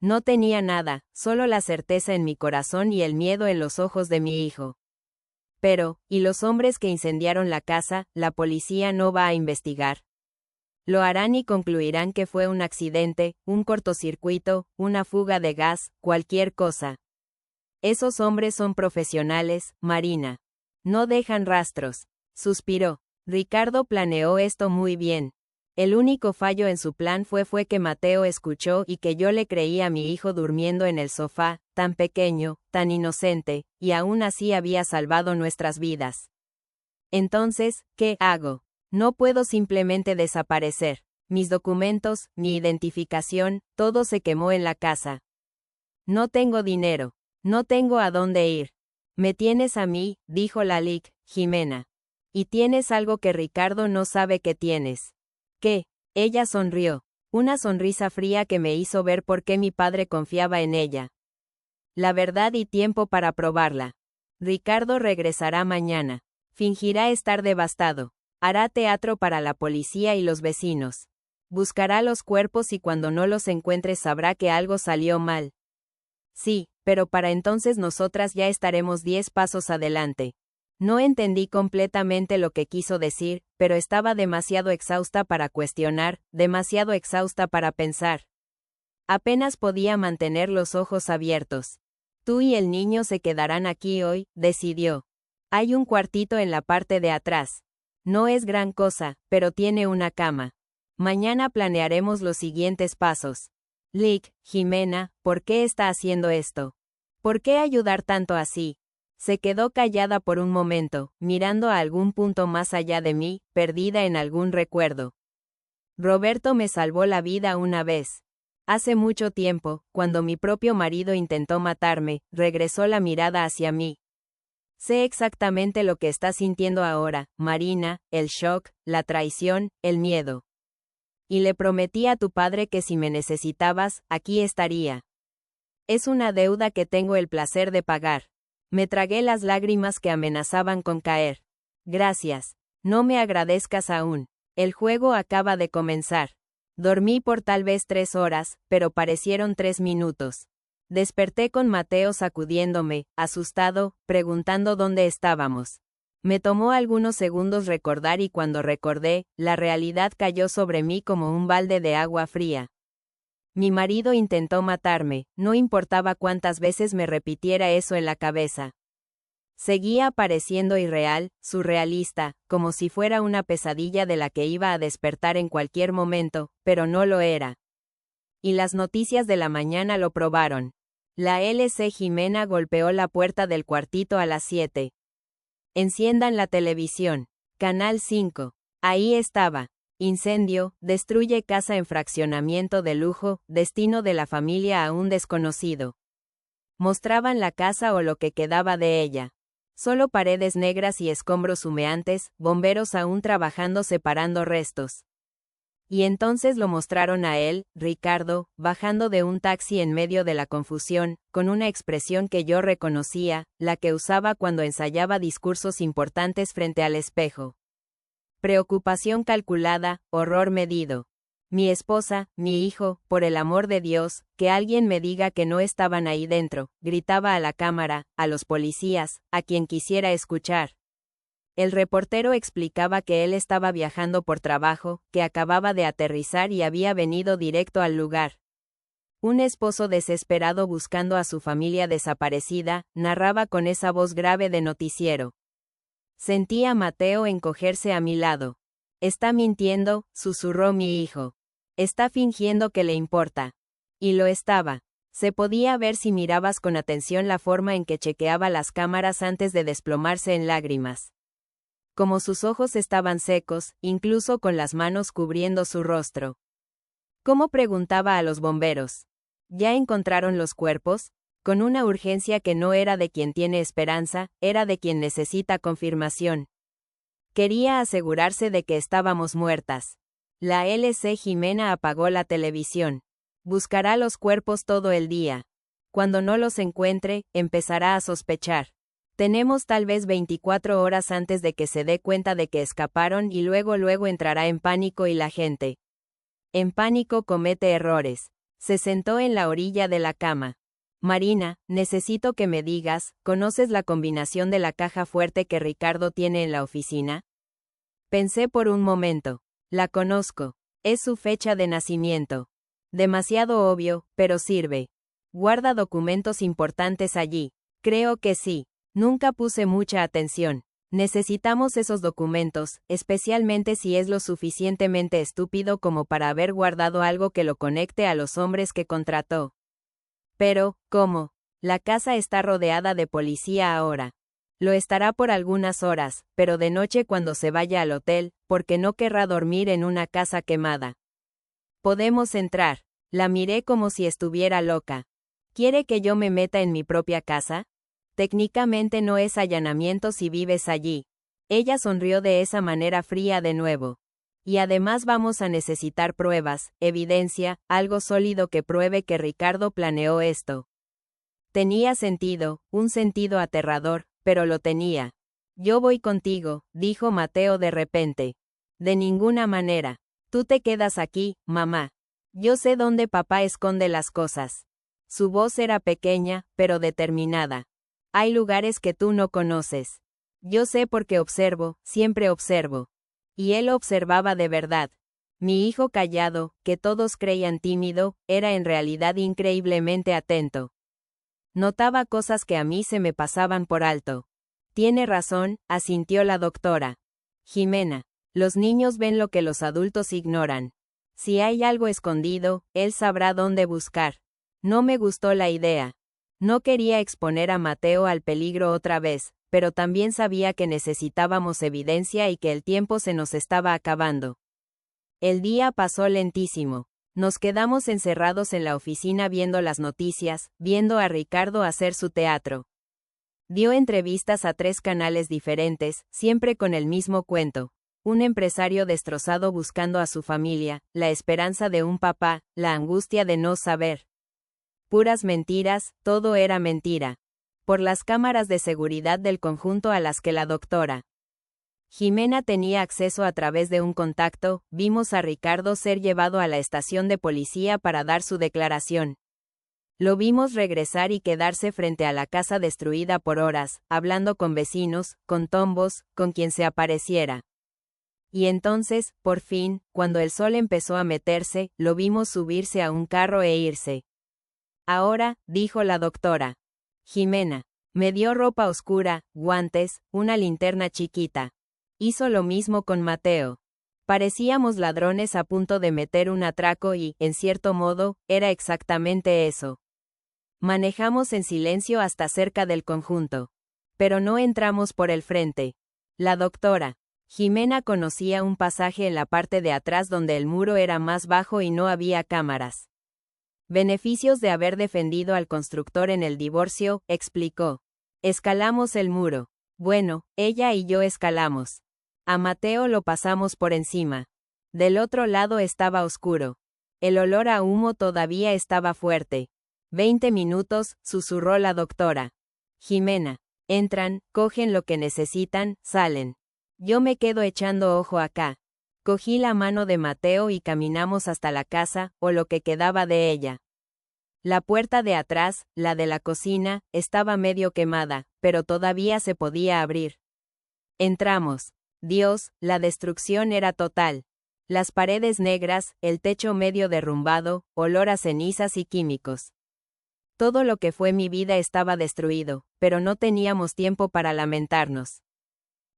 No tenía nada, solo la certeza en mi corazón y el miedo en los ojos de mi hijo. Pero, ¿y los hombres que incendiaron la casa? ¿La policía no va a investigar? Lo harán y concluirán que fue un accidente, un cortocircuito, una fuga de gas, cualquier cosa. Esos hombres son profesionales, Marina. No dejan rastros. Suspiró. Ricardo planeó esto muy bien. El único fallo en su plan fue que Mateo escuchó y que yo le creí a mi hijo durmiendo en el sofá, tan pequeño, tan inocente, y aún así había salvado nuestras vidas. Entonces, ¿qué hago? No puedo simplemente desaparecer. Mis documentos, mi identificación, todo se quemó en la casa. No tengo dinero. No tengo a dónde ir. Me tienes a mí, dijo la Lic, Jimena. Y tienes algo que Ricardo no sabe que tienes. ¿Qué? Ella sonrió. Una sonrisa fría que me hizo ver por qué mi padre confiaba en ella. La verdad y tiempo para probarla. Ricardo regresará mañana. Fingirá estar devastado. Hará teatro para la policía y los vecinos. Buscará los cuerpos y cuando no los encuentre sabrá que algo salió mal. Sí, pero para entonces nosotras ya estaremos 10 pasos adelante. No entendí completamente lo que quiso decir, pero estaba demasiado exhausta para cuestionar, demasiado exhausta para pensar. Apenas podía mantener los ojos abiertos. Tú y el niño se quedarán aquí hoy, decidió. Hay un cuartito en la parte de atrás. No es gran cosa, pero tiene una cama. Mañana planearemos los siguientes pasos. Lic, Jimena, ¿por qué está haciendo esto? ¿Por qué ayudar tanto así? Se quedó callada por un momento, mirando a algún punto más allá de mí, perdida en algún recuerdo. Roberto me salvó la vida una vez. Hace mucho tiempo, cuando mi propio marido intentó matarme, regresó la mirada hacia mí. Sé exactamente lo que estás sintiendo ahora, Marina, el shock, la traición, el miedo. Y le prometí a tu padre que si me necesitabas, aquí estaría. Es una deuda que tengo el placer de pagar. Me tragué las lágrimas que amenazaban con caer. Gracias. No me agradezcas aún. El juego acaba de comenzar. Dormí por tal vez 3 horas, pero parecieron 3 minutos. Desperté con Mateo sacudiéndome, asustado, preguntando dónde estábamos. Me tomó algunos segundos recordar y cuando recordé, la realidad cayó sobre mí como un balde de agua fría. Mi marido intentó matarme, no importaba cuántas veces me repitiera eso en la cabeza. Seguía pareciendo irreal, surrealista, como si fuera una pesadilla de la que iba a despertar en cualquier momento, pero no lo era. Y las noticias de la mañana lo probaron. La LC Jimena golpeó la puerta del cuartito a las 7. Enciendan la televisión. Canal 5. Ahí estaba. Incendio, destruye casa en fraccionamiento de lujo, destino de la familia aún desconocido. Mostraban la casa o lo que quedaba de ella. Solo paredes negras y escombros humeantes, bomberos aún trabajando separando restos. Y entonces lo mostraron a él, Ricardo, bajando de un taxi en medio de la confusión, con una expresión que yo reconocía, la que usaba cuando ensayaba discursos importantes frente al espejo. Preocupación calculada, horror medido. Mi esposa, mi hijo, por el amor de Dios, que alguien me diga que no estaban ahí dentro, gritaba a la cámara, a los policías, a quien quisiera escuchar. El reportero explicaba que él estaba viajando por trabajo, que acababa de aterrizar y había venido directo al lugar. Un esposo desesperado buscando a su familia desaparecida, narraba con esa voz grave de noticiero. Sentí a Mateo encogerse a mi lado. Está mintiendo, susurró mi hijo. Está fingiendo que le importa. Y lo estaba. Se podía ver si mirabas con atención la forma en que chequeaba las cámaras antes de desplomarse en lágrimas. Como sus ojos estaban secos, incluso con las manos cubriendo su rostro. ¿Cómo? Preguntaba a los bomberos. ¿Ya encontraron los cuerpos? Con una urgencia que no era de quien tiene esperanza, era de quien necesita confirmación. Quería asegurarse de que estábamos muertas. La LC Jimena apagó la televisión. Buscará los cuerpos todo el día. Cuando no los encuentre, empezará a sospechar. Tenemos tal vez 24 horas antes de que se dé cuenta de que escaparon y luego entrará en pánico y la gente. En pánico comete errores. Se sentó en la orilla de la cama. Marina, necesito que me digas, ¿conoces la combinación de la caja fuerte que Ricardo tiene en la oficina? Pensé por un momento. La conozco. Es su fecha de nacimiento. Demasiado obvio, pero sirve. Guarda documentos importantes allí. Creo que sí. Nunca puse mucha atención. Necesitamos esos documentos, especialmente si es lo suficientemente estúpido como para haber guardado algo que lo conecte a los hombres que contrató. Pero, ¿cómo? La casa está rodeada de policía ahora. Lo estará por algunas horas, pero de noche cuando se vaya al hotel, porque no querrá dormir en una casa quemada. Podemos entrar. La miré como si estuviera loca. ¿Quiere que yo me meta en mi propia casa? Técnicamente no es allanamiento si vives allí. Ella sonrió de esa manera fría de nuevo. Y además vamos a necesitar pruebas, evidencia, algo sólido que pruebe que Ricardo planeó esto. Tenía sentido, un sentido aterrador, pero lo tenía. Yo voy contigo, dijo Mateo de repente. De ninguna manera. Tú te quedas aquí, mamá. Yo sé dónde papá esconde las cosas. Su voz era pequeña, pero determinada. Hay lugares que tú no conoces. Yo sé porque observo, siempre observo. Y él observaba de verdad. Mi hijo callado, que todos creían tímido, era en realidad increíblemente atento. Notaba cosas que a mí se me pasaban por alto. Tiene razón, asintió la doctora. Jimena, los niños ven lo que los adultos ignoran. Si hay algo escondido, él sabrá dónde buscar. No me gustó la idea. No quería exponer a Mateo al peligro otra vez, pero también sabía que necesitábamos evidencia y que el tiempo se nos estaba acabando. El día pasó lentísimo. Nos quedamos encerrados en la oficina viendo las noticias, viendo a Ricardo hacer su teatro. Dio entrevistas a 3 canales diferentes, siempre con el mismo cuento. Un empresario destrozado buscando a su familia, la esperanza de un papá, la angustia de no saber. Puras mentiras, todo era mentira. Por las cámaras de seguridad del conjunto a las que la doctora Jimena tenía acceso a través de un contacto, vimos a Ricardo ser llevado a la estación de policía para dar su declaración. Lo vimos regresar y quedarse frente a la casa destruida por horas, hablando con vecinos, con tombos, con quien se apareciera. Y entonces, por fin, cuando el sol empezó a meterse, lo vimos subirse a un carro e irse. Ahora, dijo la doctora Jimena, me dio ropa oscura, guantes, una linterna chiquita. Hizo lo mismo con Mateo. Parecíamos ladrones a punto de meter un atraco y, en cierto modo, era exactamente eso. Manejamos en silencio hasta cerca del conjunto. Pero no entramos por el frente. La doctora Jimena conocía un pasaje en la parte de atrás donde el muro era más bajo y no había cámaras. Beneficios de haber defendido al constructor en el divorcio, explicó. Escalamos el muro. Bueno, ella y yo escalamos. A Mateo lo pasamos por encima. Del otro lado estaba oscuro. El olor a humo todavía estaba fuerte. 20 minutos, susurró la doctora. Jimena. Entran, cogen lo que necesitan, salen. Yo me quedo echando ojo acá. Cogí la mano de Mateo y caminamos hasta la casa, o lo que quedaba de ella. La puerta de atrás, la de la cocina, estaba medio quemada, pero todavía se podía abrir. Entramos. Dios, la destrucción era total. Las paredes negras, el techo medio derrumbado, olor a cenizas y químicos. Todo lo que fue mi vida estaba destruido, pero no teníamos tiempo para lamentarnos.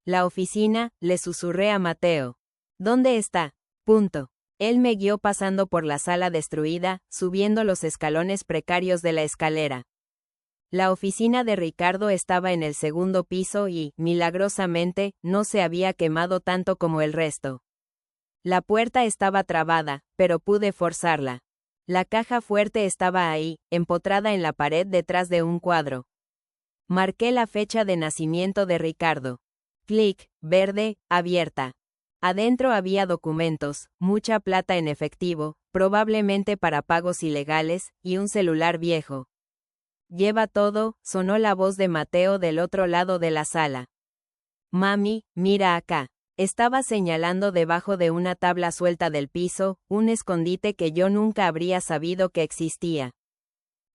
La oficina, le susurré a Mateo. ¿Dónde está? Punto. Él me guió pasando por la sala destruida, subiendo los escalones precarios de la escalera. La oficina de Ricardo estaba en el segundo piso y, milagrosamente, no se había quemado tanto como el resto. La puerta estaba trabada, pero pude forzarla. La caja fuerte estaba ahí, empotrada en la pared detrás de un cuadro. Marqué la fecha de nacimiento de Ricardo. Clic, verde, abierta. Adentro había documentos, mucha plata en efectivo, probablemente para pagos ilegales, y un celular viejo. Lleva todo, sonó la voz de Mateo del otro lado de la sala. Mami, mira acá. Estaba señalando debajo de una tabla suelta del piso, un escondite que yo nunca habría sabido que existía.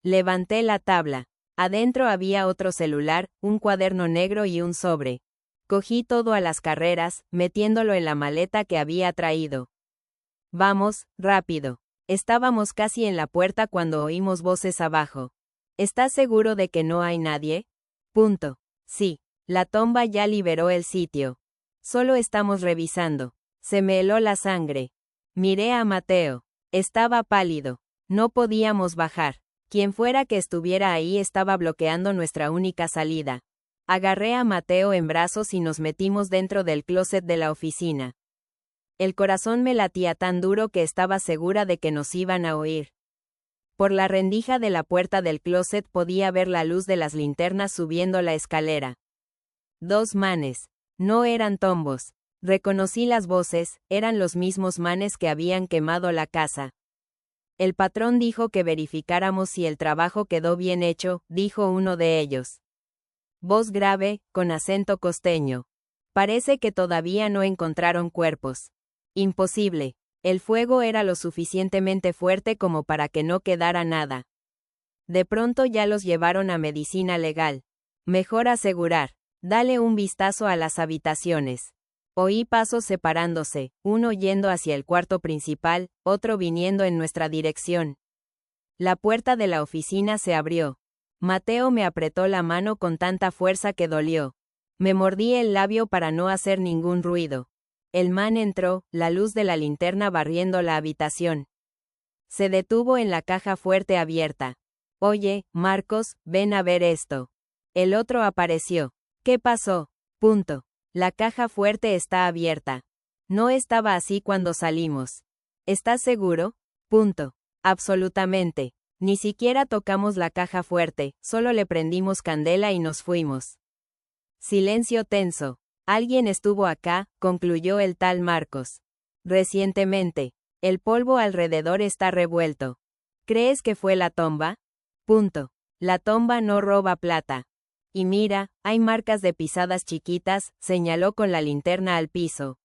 Levanté la tabla. Adentro había otro celular, un cuaderno negro y un sobre. Cogí todo a las carreras, metiéndolo en la maleta que había traído. Vamos, rápido. Estábamos casi en la puerta cuando oímos voces abajo. ¿Estás seguro de que no hay nadie? Punto. Sí. La tomba ya liberó el sitio. Solo estamos revisando. Se me heló la sangre. Miré a Mateo. Estaba pálido. No podíamos bajar. Quien fuera que estuviera ahí estaba bloqueando nuestra única salida. Agarré a Mateo en brazos y nos metimos dentro del closet de la oficina. El corazón me latía tan duro que estaba segura de que nos iban a oír. Por la rendija de la puerta del closet podía ver la luz de las linternas subiendo la escalera. 2 manes. No eran tombos. Reconocí las voces, eran los mismos manes que habían quemado la casa. El patrón dijo que verificáramos si el trabajo quedó bien hecho, dijo uno de ellos. Voz grave, con acento costeño. Parece que todavía no encontraron cuerpos. Imposible. El fuego era lo suficientemente fuerte como para que no quedara nada. De pronto ya los llevaron a medicina legal. Mejor asegurar. Dale un vistazo a las habitaciones. Oí pasos separándose, uno yendo hacia el cuarto principal, otro viniendo en nuestra dirección. La puerta de la oficina se abrió. Mateo me apretó la mano con tanta fuerza que dolió. Me mordí el labio para no hacer ningún ruido. El man entró, la luz de la linterna barriendo la habitación. Se detuvo en la caja fuerte abierta. Oye, Marcos, ven a ver esto. El otro apareció. ¿Qué pasó? Punto. La caja fuerte está abierta. No estaba así cuando salimos. ¿Estás seguro? Punto. Absolutamente. Ni siquiera tocamos la caja fuerte, solo le prendimos candela y nos fuimos. Silencio tenso. Alguien estuvo acá, concluyó el tal Marcos. Recientemente. El polvo alrededor está revuelto. ¿Crees que fue la tomba? Punto. La tomba no roba plata. Y mira, hay marcas de pisadas chiquitas, señaló con la linterna al piso.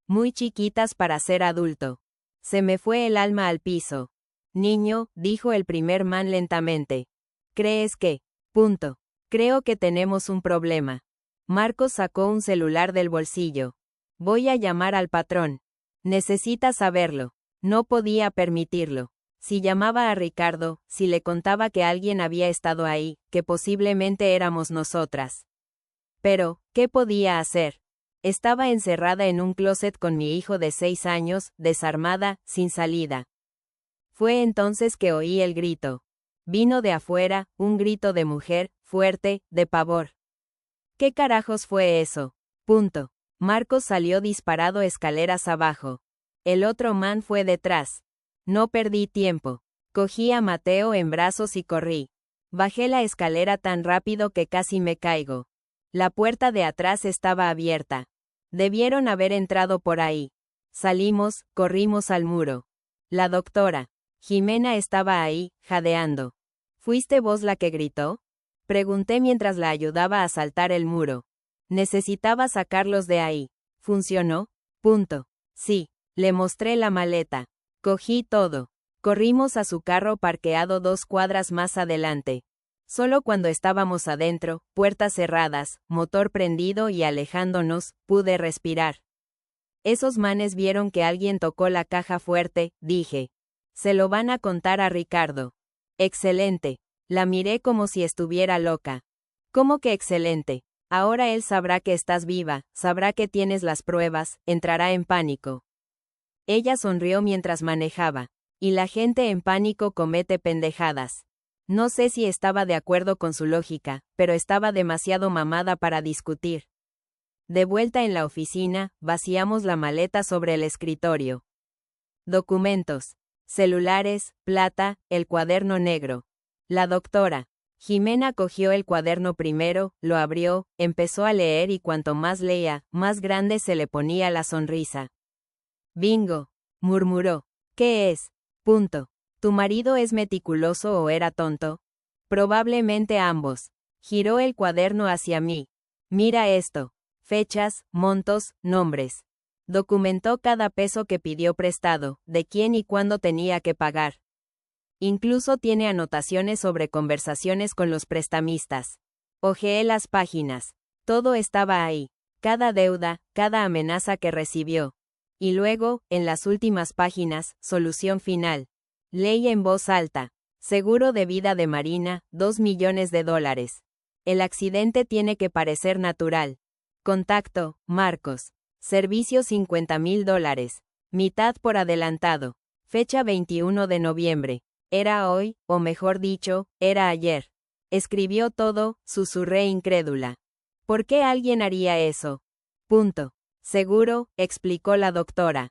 Muy chiquitas para ser adulto. Se me fue el alma al piso. Niño, dijo el primer man lentamente. ¿Crees que? Punto. Creo que tenemos un problema. Marcos sacó un celular del bolsillo. Voy a llamar al patrón. Necesita saberlo. No podía permitirlo. Si llamaba a Ricardo, si le contaba que alguien había estado ahí, que posiblemente éramos nosotras. Pero, ¿qué podía hacer? Estaba encerrada en un closet con mi hijo de 6 años, desarmada, sin salida. Fue entonces que oí el grito. Vino de afuera, un grito de mujer, fuerte, de pavor. ¿Qué carajos fue eso? Punto. Marcos salió disparado escaleras abajo. El otro man fue detrás. No perdí tiempo. Cogí a Mateo en brazos y corrí. Bajé la escalera tan rápido que casi me caigo. La puerta de atrás estaba abierta. Debieron haber entrado por ahí. Salimos, corrimos al muro. La doctora Jimena estaba ahí, jadeando. ¿Fuiste vos la que gritó? Pregunté mientras la ayudaba a saltar el muro. Necesitaba sacarlos de ahí. ¿Funcionó? Punto. Sí. Le mostré la maleta. Cogí todo. Corrimos a su carro parqueado 2 cuadras más adelante. Solo cuando estábamos adentro, puertas cerradas, motor prendido y alejándonos, pude respirar. Esos manes vieron que alguien tocó la caja fuerte, dije. Se lo van a contar a Ricardo. Excelente. La miré como si estuviera loca. ¿Cómo que excelente? Ahora él sabrá que estás viva, sabrá que tienes las pruebas, entrará en pánico. Ella sonrió mientras manejaba. Y la gente en pánico comete pendejadas. No sé si estaba de acuerdo con su lógica, pero estaba demasiado mamada para discutir. De vuelta en la oficina, vaciamos la maleta sobre el escritorio. Documentos. Celulares, plata, el cuaderno negro. La doctora Jimena cogió el cuaderno primero, lo abrió, empezó a leer y cuanto más leía, más grande se le ponía la sonrisa. Bingo, murmuró. ¿Qué es? Punto. ¿Tu marido es meticuloso o era tonto? Probablemente ambos. Giró el cuaderno hacia mí. Mira esto. Fechas, montos, nombres. Documentó cada peso que pidió prestado, de quién y cuándo tenía que pagar. Incluso tiene anotaciones sobre conversaciones con los prestamistas. Hojeé las páginas. Todo estaba ahí. Cada deuda, cada amenaza que recibió. Y luego, en las últimas páginas, solución final. Ley en voz alta. Seguro de vida de Marina, $2 millones. El accidente tiene que parecer natural. Contacto, Marcos. Servicio $50,000. Mitad por adelantado. Fecha 21 de noviembre. Era hoy, o mejor dicho, era ayer. Escribió todo, susurré incrédula. ¿Por qué alguien haría eso? Punto. Seguro, explicó la doctora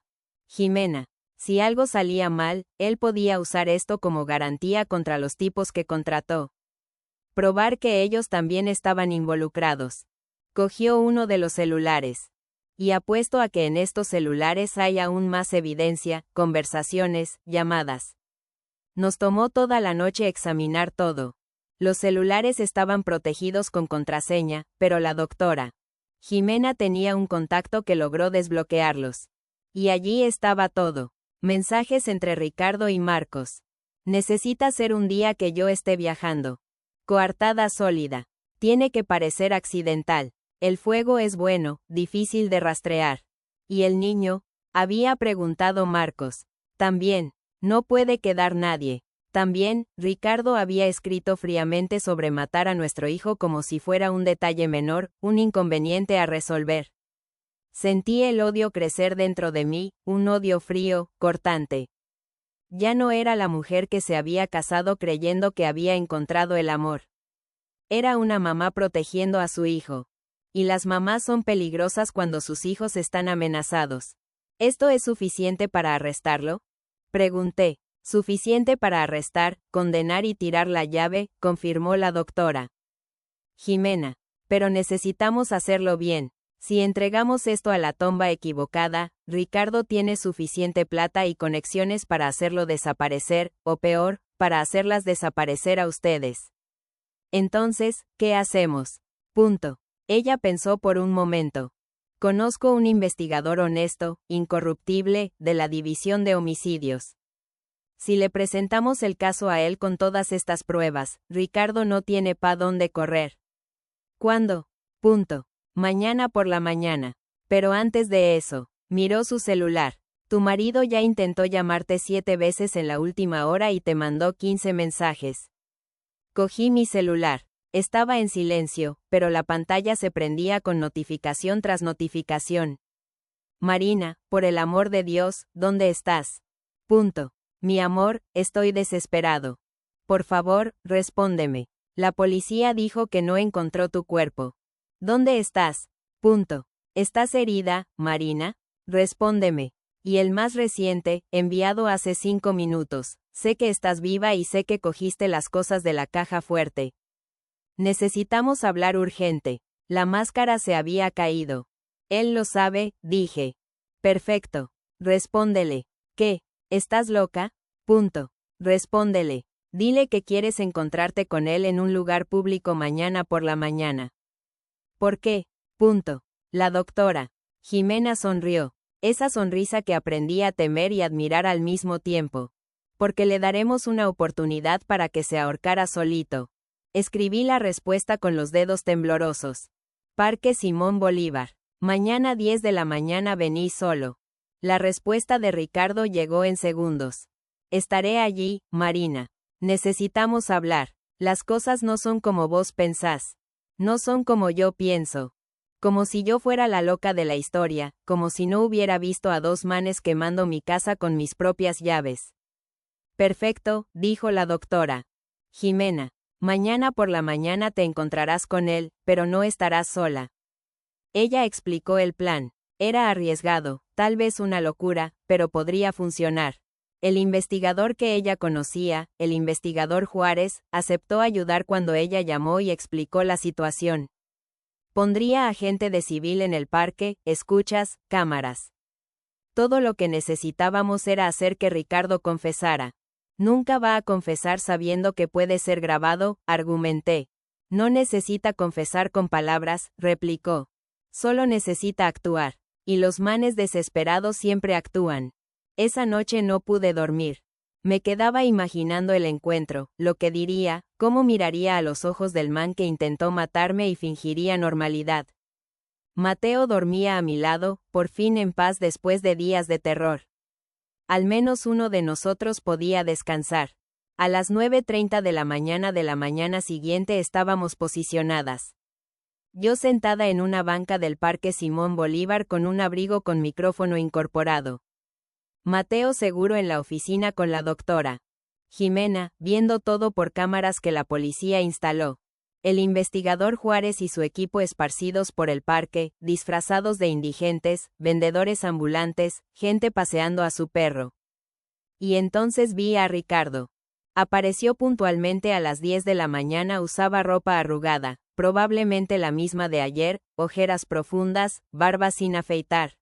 Jimena. Si algo salía mal, él podía usar esto como garantía contra los tipos que contrató. Probar que ellos también estaban involucrados. Cogió uno de los celulares. Y apuesto a que en estos celulares hay aún más evidencia, conversaciones, llamadas. Nos tomó toda la noche examinar todo. Los celulares estaban protegidos con contraseña, pero la doctora Jimena tenía un contacto que logró desbloquearlos. Y allí estaba todo. Mensajes entre Ricardo y Marcos. Necesita ser un día que yo esté viajando. Coartada sólida. Tiene que parecer accidental. El fuego es bueno, difícil de rastrear. ¿Y el niño? Había preguntado Marcos. También. No puede quedar nadie. También, Ricardo había escrito fríamente sobre matar a nuestro hijo como si fuera un detalle menor, un inconveniente a resolver. Sentí el odio crecer dentro de mí, un odio frío, cortante. Ya no era la mujer que se había casado creyendo que había encontrado el amor. Era una mamá protegiendo a su hijo. Y las mamás son peligrosas cuando sus hijos están amenazados. ¿Esto es suficiente para arrestarlo? Pregunté. Suficiente para arrestar, condenar y tirar la llave, confirmó la doctora Jimena. Pero necesitamos hacerlo bien. Si entregamos esto a la tumba equivocada, Ricardo tiene suficiente plata y conexiones para hacerlo desaparecer, o peor, para hacerlas desaparecer a ustedes. Entonces, ¿qué hacemos? Punto. Ella pensó por un momento. Conozco un investigador honesto, incorruptible, de la División de Homicidios. Si le presentamos el caso a él con todas estas pruebas, Ricardo no tiene pa' dónde correr. ¿Cuándo? Punto. Mañana por la mañana. Pero antes de eso, miró su celular. Tu marido ya intentó llamarte 7 veces en la última hora y te mandó 15 mensajes. Cogí mi celular. Estaba en silencio, pero la pantalla se prendía con notificación tras notificación. Marina, por el amor de Dios, ¿dónde estás? Punto. Mi amor, estoy desesperado. Por favor, respóndeme. La policía dijo que no encontró tu cuerpo. ¿Dónde estás? Punto. ¿Estás herida, Marina? Respóndeme. Y el más reciente, enviado hace 5 minutos. Sé que estás viva y sé que cogiste las cosas de la caja fuerte. Necesitamos hablar urgente. La máscara se había caído. Él lo sabe, dije. Perfecto. Respóndele. ¿Qué? ¿Estás loca? Punto. Respóndele. Dile que quieres encontrarte con él en un lugar público mañana por la mañana. ¿Por qué? Punto. La doctora Jimena sonrió. Esa sonrisa que aprendí a temer y admirar al mismo tiempo. Porque le daremos una oportunidad para que se ahorcara solito. Escribí la respuesta con los dedos temblorosos. Parque Simón Bolívar. Mañana 10 de la mañana vení solo. La respuesta de Ricardo llegó en segundos. Estaré allí, Marina. Necesitamos hablar. Las cosas no son como vos pensás. No son como yo pienso. Como si yo fuera la loca de la historia, como si no hubiera visto a dos manes quemando mi casa con mis propias llaves. Perfecto, dijo la doctora Jimena. Mañana por la mañana te encontrarás con él, pero no estarás sola. Ella explicó el plan. Era arriesgado, tal vez una locura, pero podría funcionar. El investigador que ella conocía, el investigador Juárez, aceptó ayudar cuando ella llamó y explicó la situación. Pondría a gente de civil en el parque, escuchas, cámaras. Todo lo que necesitábamos era hacer que Ricardo confesara. Nunca va a confesar sabiendo que puede ser grabado, argumenté. No necesita confesar con palabras, replicó. Solo necesita actuar. Y los manes desesperados siempre actúan. Esa noche no pude dormir. Me quedaba imaginando el encuentro, lo que diría, cómo miraría a los ojos del man que intentó matarme y fingiría normalidad. Mateo dormía a mi lado, por fin en paz después de días de terror. Al menos uno de nosotros podía descansar. A las 9:30 de la mañana siguiente estábamos posicionadas. Yo sentada en una banca del Parque Simón Bolívar con un abrigo con micrófono incorporado. Mateo seguro en la oficina con la doctora Jimena, viendo todo por cámaras que la policía instaló. El investigador Juárez y su equipo esparcidos por el parque, disfrazados de indigentes, vendedores ambulantes, gente paseando a su perro. Y entonces vi a Ricardo. Apareció puntualmente a las 10 de la mañana, usaba ropa arrugada, probablemente la misma de ayer, ojeras profundas, barba sin afeitar.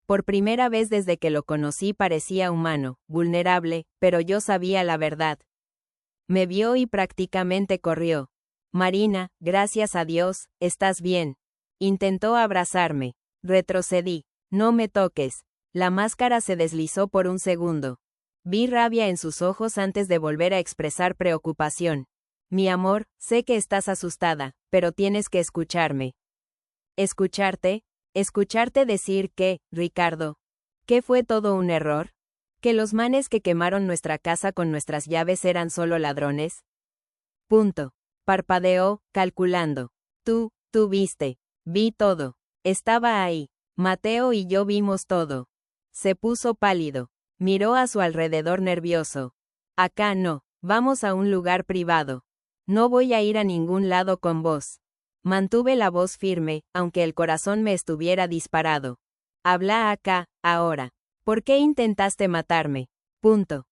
Por primera vez desde que lo conocí parecía humano, vulnerable, pero yo sabía la verdad. Me vio y prácticamente corrió. Marina, gracias a Dios, ¿estás bien? Intentó abrazarme. Retrocedí. No me toques. La máscara se deslizó por un segundo. Vi rabia en sus ojos antes de volver a expresar preocupación. Mi amor, sé que estás asustada, pero tienes que escucharme. ¿Escucharte? Escucharte decir que, Ricardo, que fue todo un error, que los manes que quemaron nuestra casa con nuestras llaves eran solo ladrones. Punto. Parpadeó, calculando. Tú viste. Vi todo. Estaba ahí. Mateo y yo vimos todo. Se puso pálido. Miró a su alrededor nervioso. Acá no. Vamos a un lugar privado. No voy a ir a ningún lado con vos. Mantuve la voz firme, aunque el corazón me estuviera disparado. Habla acá, ahora. ¿Por qué intentaste matarme? Punto.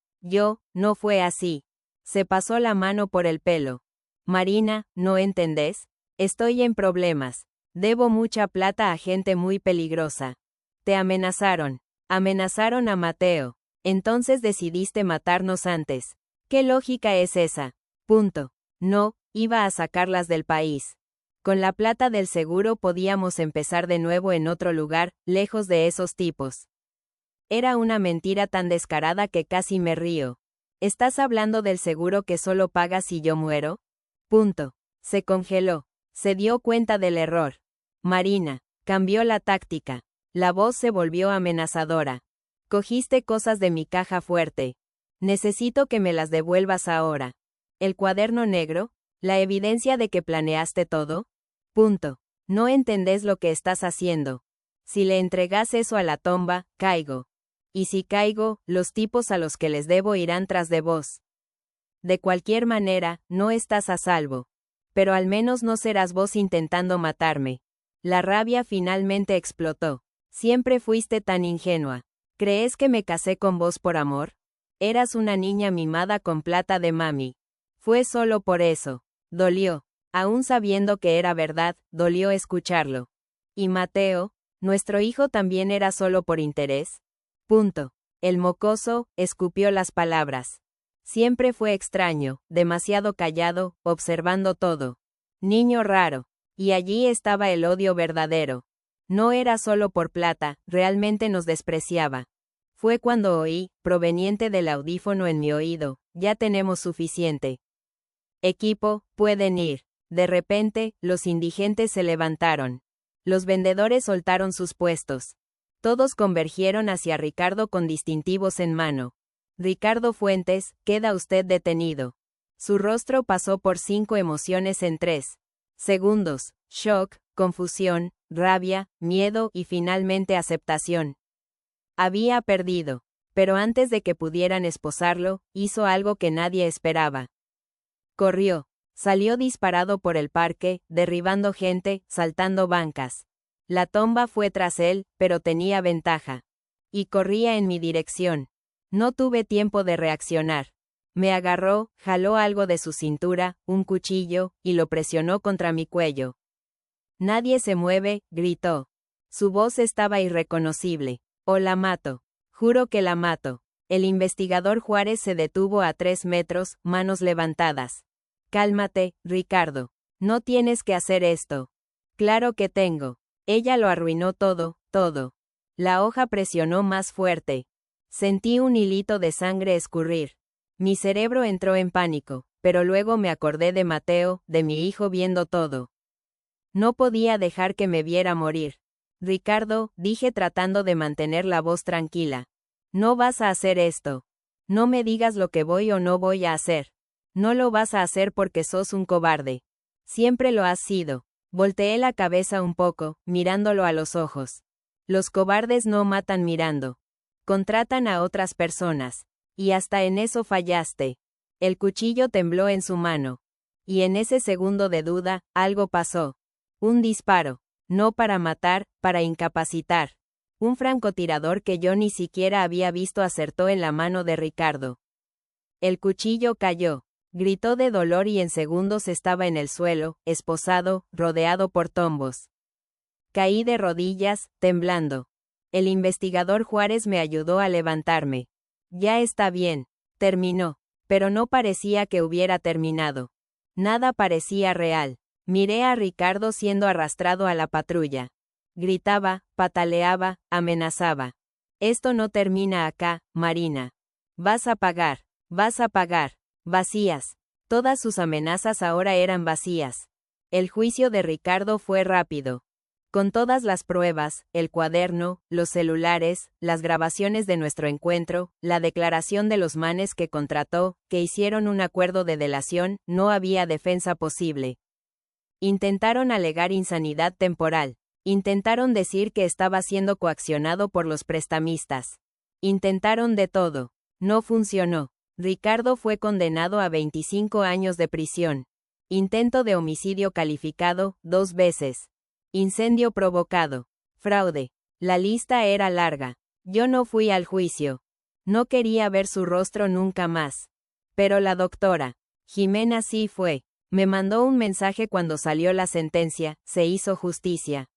No fue así. Se pasó la mano por el pelo. Marina, ¿no entendés? Estoy en problemas. Debo mucha plata a gente muy peligrosa. Te amenazaron. Amenazaron a Mateo. Entonces decidiste matarnos antes. ¿Qué lógica es esa? Punto. No, iba a sacarlas del país. Con la plata del seguro podíamos empezar de nuevo en otro lugar, lejos de esos tipos. Era una mentira tan descarada que casi me río. ¿Estás hablando del seguro que solo pagas si yo muero? Punto. Se congeló. Se dio cuenta del error. Marina. Cambió la táctica. La voz se volvió amenazadora. Cogiste cosas de mi caja fuerte. Necesito que me las devuelvas ahora. ¿El cuaderno negro? ¿La evidencia de que planeaste todo? Punto. No entendés lo que estás haciendo. Si le entregas eso a la tomba, caigo. Y si caigo, los tipos a los que les debo irán tras de vos. De cualquier manera, no estás a salvo. Pero al menos no serás vos intentando matarme. La rabia finalmente explotó. Siempre fuiste tan ingenua. ¿Crees que me casé con vos por amor? Eras una niña mimada con plata de mami. Fue solo por eso. Dolió. Aún sabiendo que era verdad, dolió escucharlo. ¿Y Mateo? ¿Nuestro hijo también era solo por interés? Punto. El mocoso escupió las palabras. Siempre fue extraño, demasiado callado, observando todo. Niño raro. Y allí estaba el odio verdadero. No era solo por plata, realmente nos despreciaba. Fue cuando oí, proveniente del audífono en mi oído, ya tenemos suficiente. Equipo, pueden ir. De repente, los indigentes se levantaron. Los vendedores soltaron sus puestos. Todos convergieron hacia Ricardo con distintivos en mano. Ricardo Fuentes, queda usted detenido. Su rostro pasó por 5 emociones en 3 segundos: shock, confusión, rabia, miedo y finalmente aceptación. Había perdido. Pero antes de que pudieran esposarlo, hizo algo que nadie esperaba. Corrió. Salió disparado por el parque, derribando gente, saltando bancas. La tomba fue tras él, pero tenía ventaja. Y corría en mi dirección. No tuve tiempo de reaccionar. Me agarró, jaló algo de su cintura, un cuchillo, y lo presionó contra mi cuello. Nadie se mueve, gritó. Su voz estaba irreconocible. O la mato. Juro que la mato. El investigador Juárez se detuvo a 3 metros, manos levantadas. Cálmate, Ricardo. No tienes que hacer esto. Claro que tengo. Ella lo arruinó todo, todo. La hoja presionó más fuerte. Sentí un hilito de sangre escurrir. Mi cerebro entró en pánico, pero luego me acordé de Mateo, de mi hijo viendo todo. No podía dejar que me viera morir. Ricardo, dije tratando de mantener la voz tranquila. No vas a hacer esto. No me digas lo que voy o no voy a hacer. No lo vas a hacer porque sos un cobarde. Siempre lo has sido. Volteé la cabeza un poco, mirándolo a los ojos. Los cobardes no matan mirando. Contratan a otras personas. Y hasta en eso fallaste. El cuchillo tembló en su mano. Y en ese segundo de duda, algo pasó. Un disparo. No para matar, para incapacitar. Un francotirador que yo ni siquiera había visto acertó en la mano de Ricardo. El cuchillo cayó. Gritó de dolor y en segundos estaba en el suelo, esposado, rodeado por tombos. Caí de rodillas, temblando. El investigador Juárez me ayudó a levantarme. Ya está bien. Terminó. Pero no parecía que hubiera terminado. Nada parecía real. Miré a Ricardo siendo arrastrado a la patrulla. Gritaba, pataleaba, amenazaba. Esto no termina acá, Marina. Vas a pagar. Vas a pagar. Vacías. Todas sus amenazas ahora eran vacías. El juicio de Ricardo fue rápido. Con todas las pruebas, el cuaderno, los celulares, las grabaciones de nuestro encuentro, la declaración de los manes que contrató, que hicieron un acuerdo de delación, no había defensa posible. Intentaron alegar insanidad temporal. Intentaron decir que estaba siendo coaccionado por los prestamistas. Intentaron de todo. No funcionó. Ricardo fue condenado a 25 años de prisión. Intento de homicidio calificado, 2 veces. Incendio provocado. Fraude. La lista era larga. Yo no fui al juicio. No quería ver su rostro nunca más. Pero la doctora Jimena sí fue. Me mandó un mensaje cuando salió la sentencia, se hizo justicia.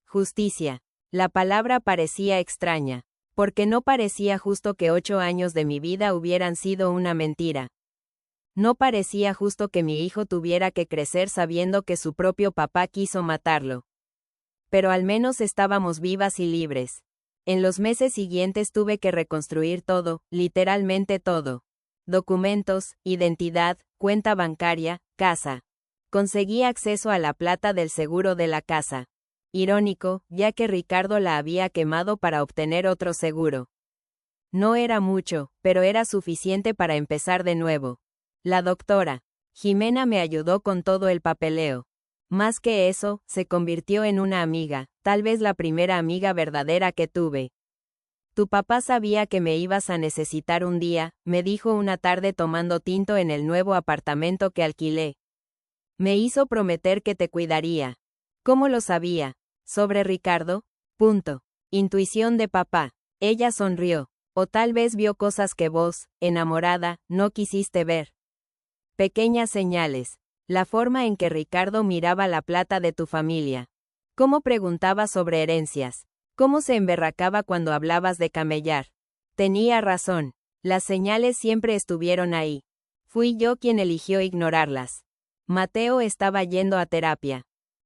Justicia. La palabra parecía extraña. Porque no parecía justo que 8 años de mi vida hubieran sido una mentira. No parecía justo que mi hijo tuviera que crecer sabiendo que su propio papá quiso matarlo. Pero al menos estábamos vivas y libres. En los meses siguientes tuve que reconstruir todo, literalmente todo. Documentos, identidad, cuenta bancaria, casa. Conseguí acceso a la plata del seguro de la casa. Irónico, ya que Ricardo la había quemado para obtener otro seguro. No era mucho, pero era suficiente para empezar de nuevo. La doctora Jimena me ayudó con todo el papeleo. Más que eso, se convirtió en una amiga, tal vez la primera amiga verdadera que tuve. Tu papá sabía que me ibas a necesitar un día, me dijo una tarde tomando tinto en el nuevo apartamento que alquilé. Me hizo prometer que te cuidaría. ¿Cómo lo sabía? ¿Sobre Ricardo? Punto. Intuición de papá. Ella sonrió. O tal vez vio cosas que vos, enamorada, no quisiste ver. Pequeñas señales. La forma en que Ricardo miraba la plata de tu familia. Cómo preguntaba sobre herencias. ¿Cómo se emberracaba cuando hablabas de camellar? Tenía razón. Las señales siempre estuvieron ahí. Fui yo quien eligió ignorarlas. Mateo estaba yendo a terapia.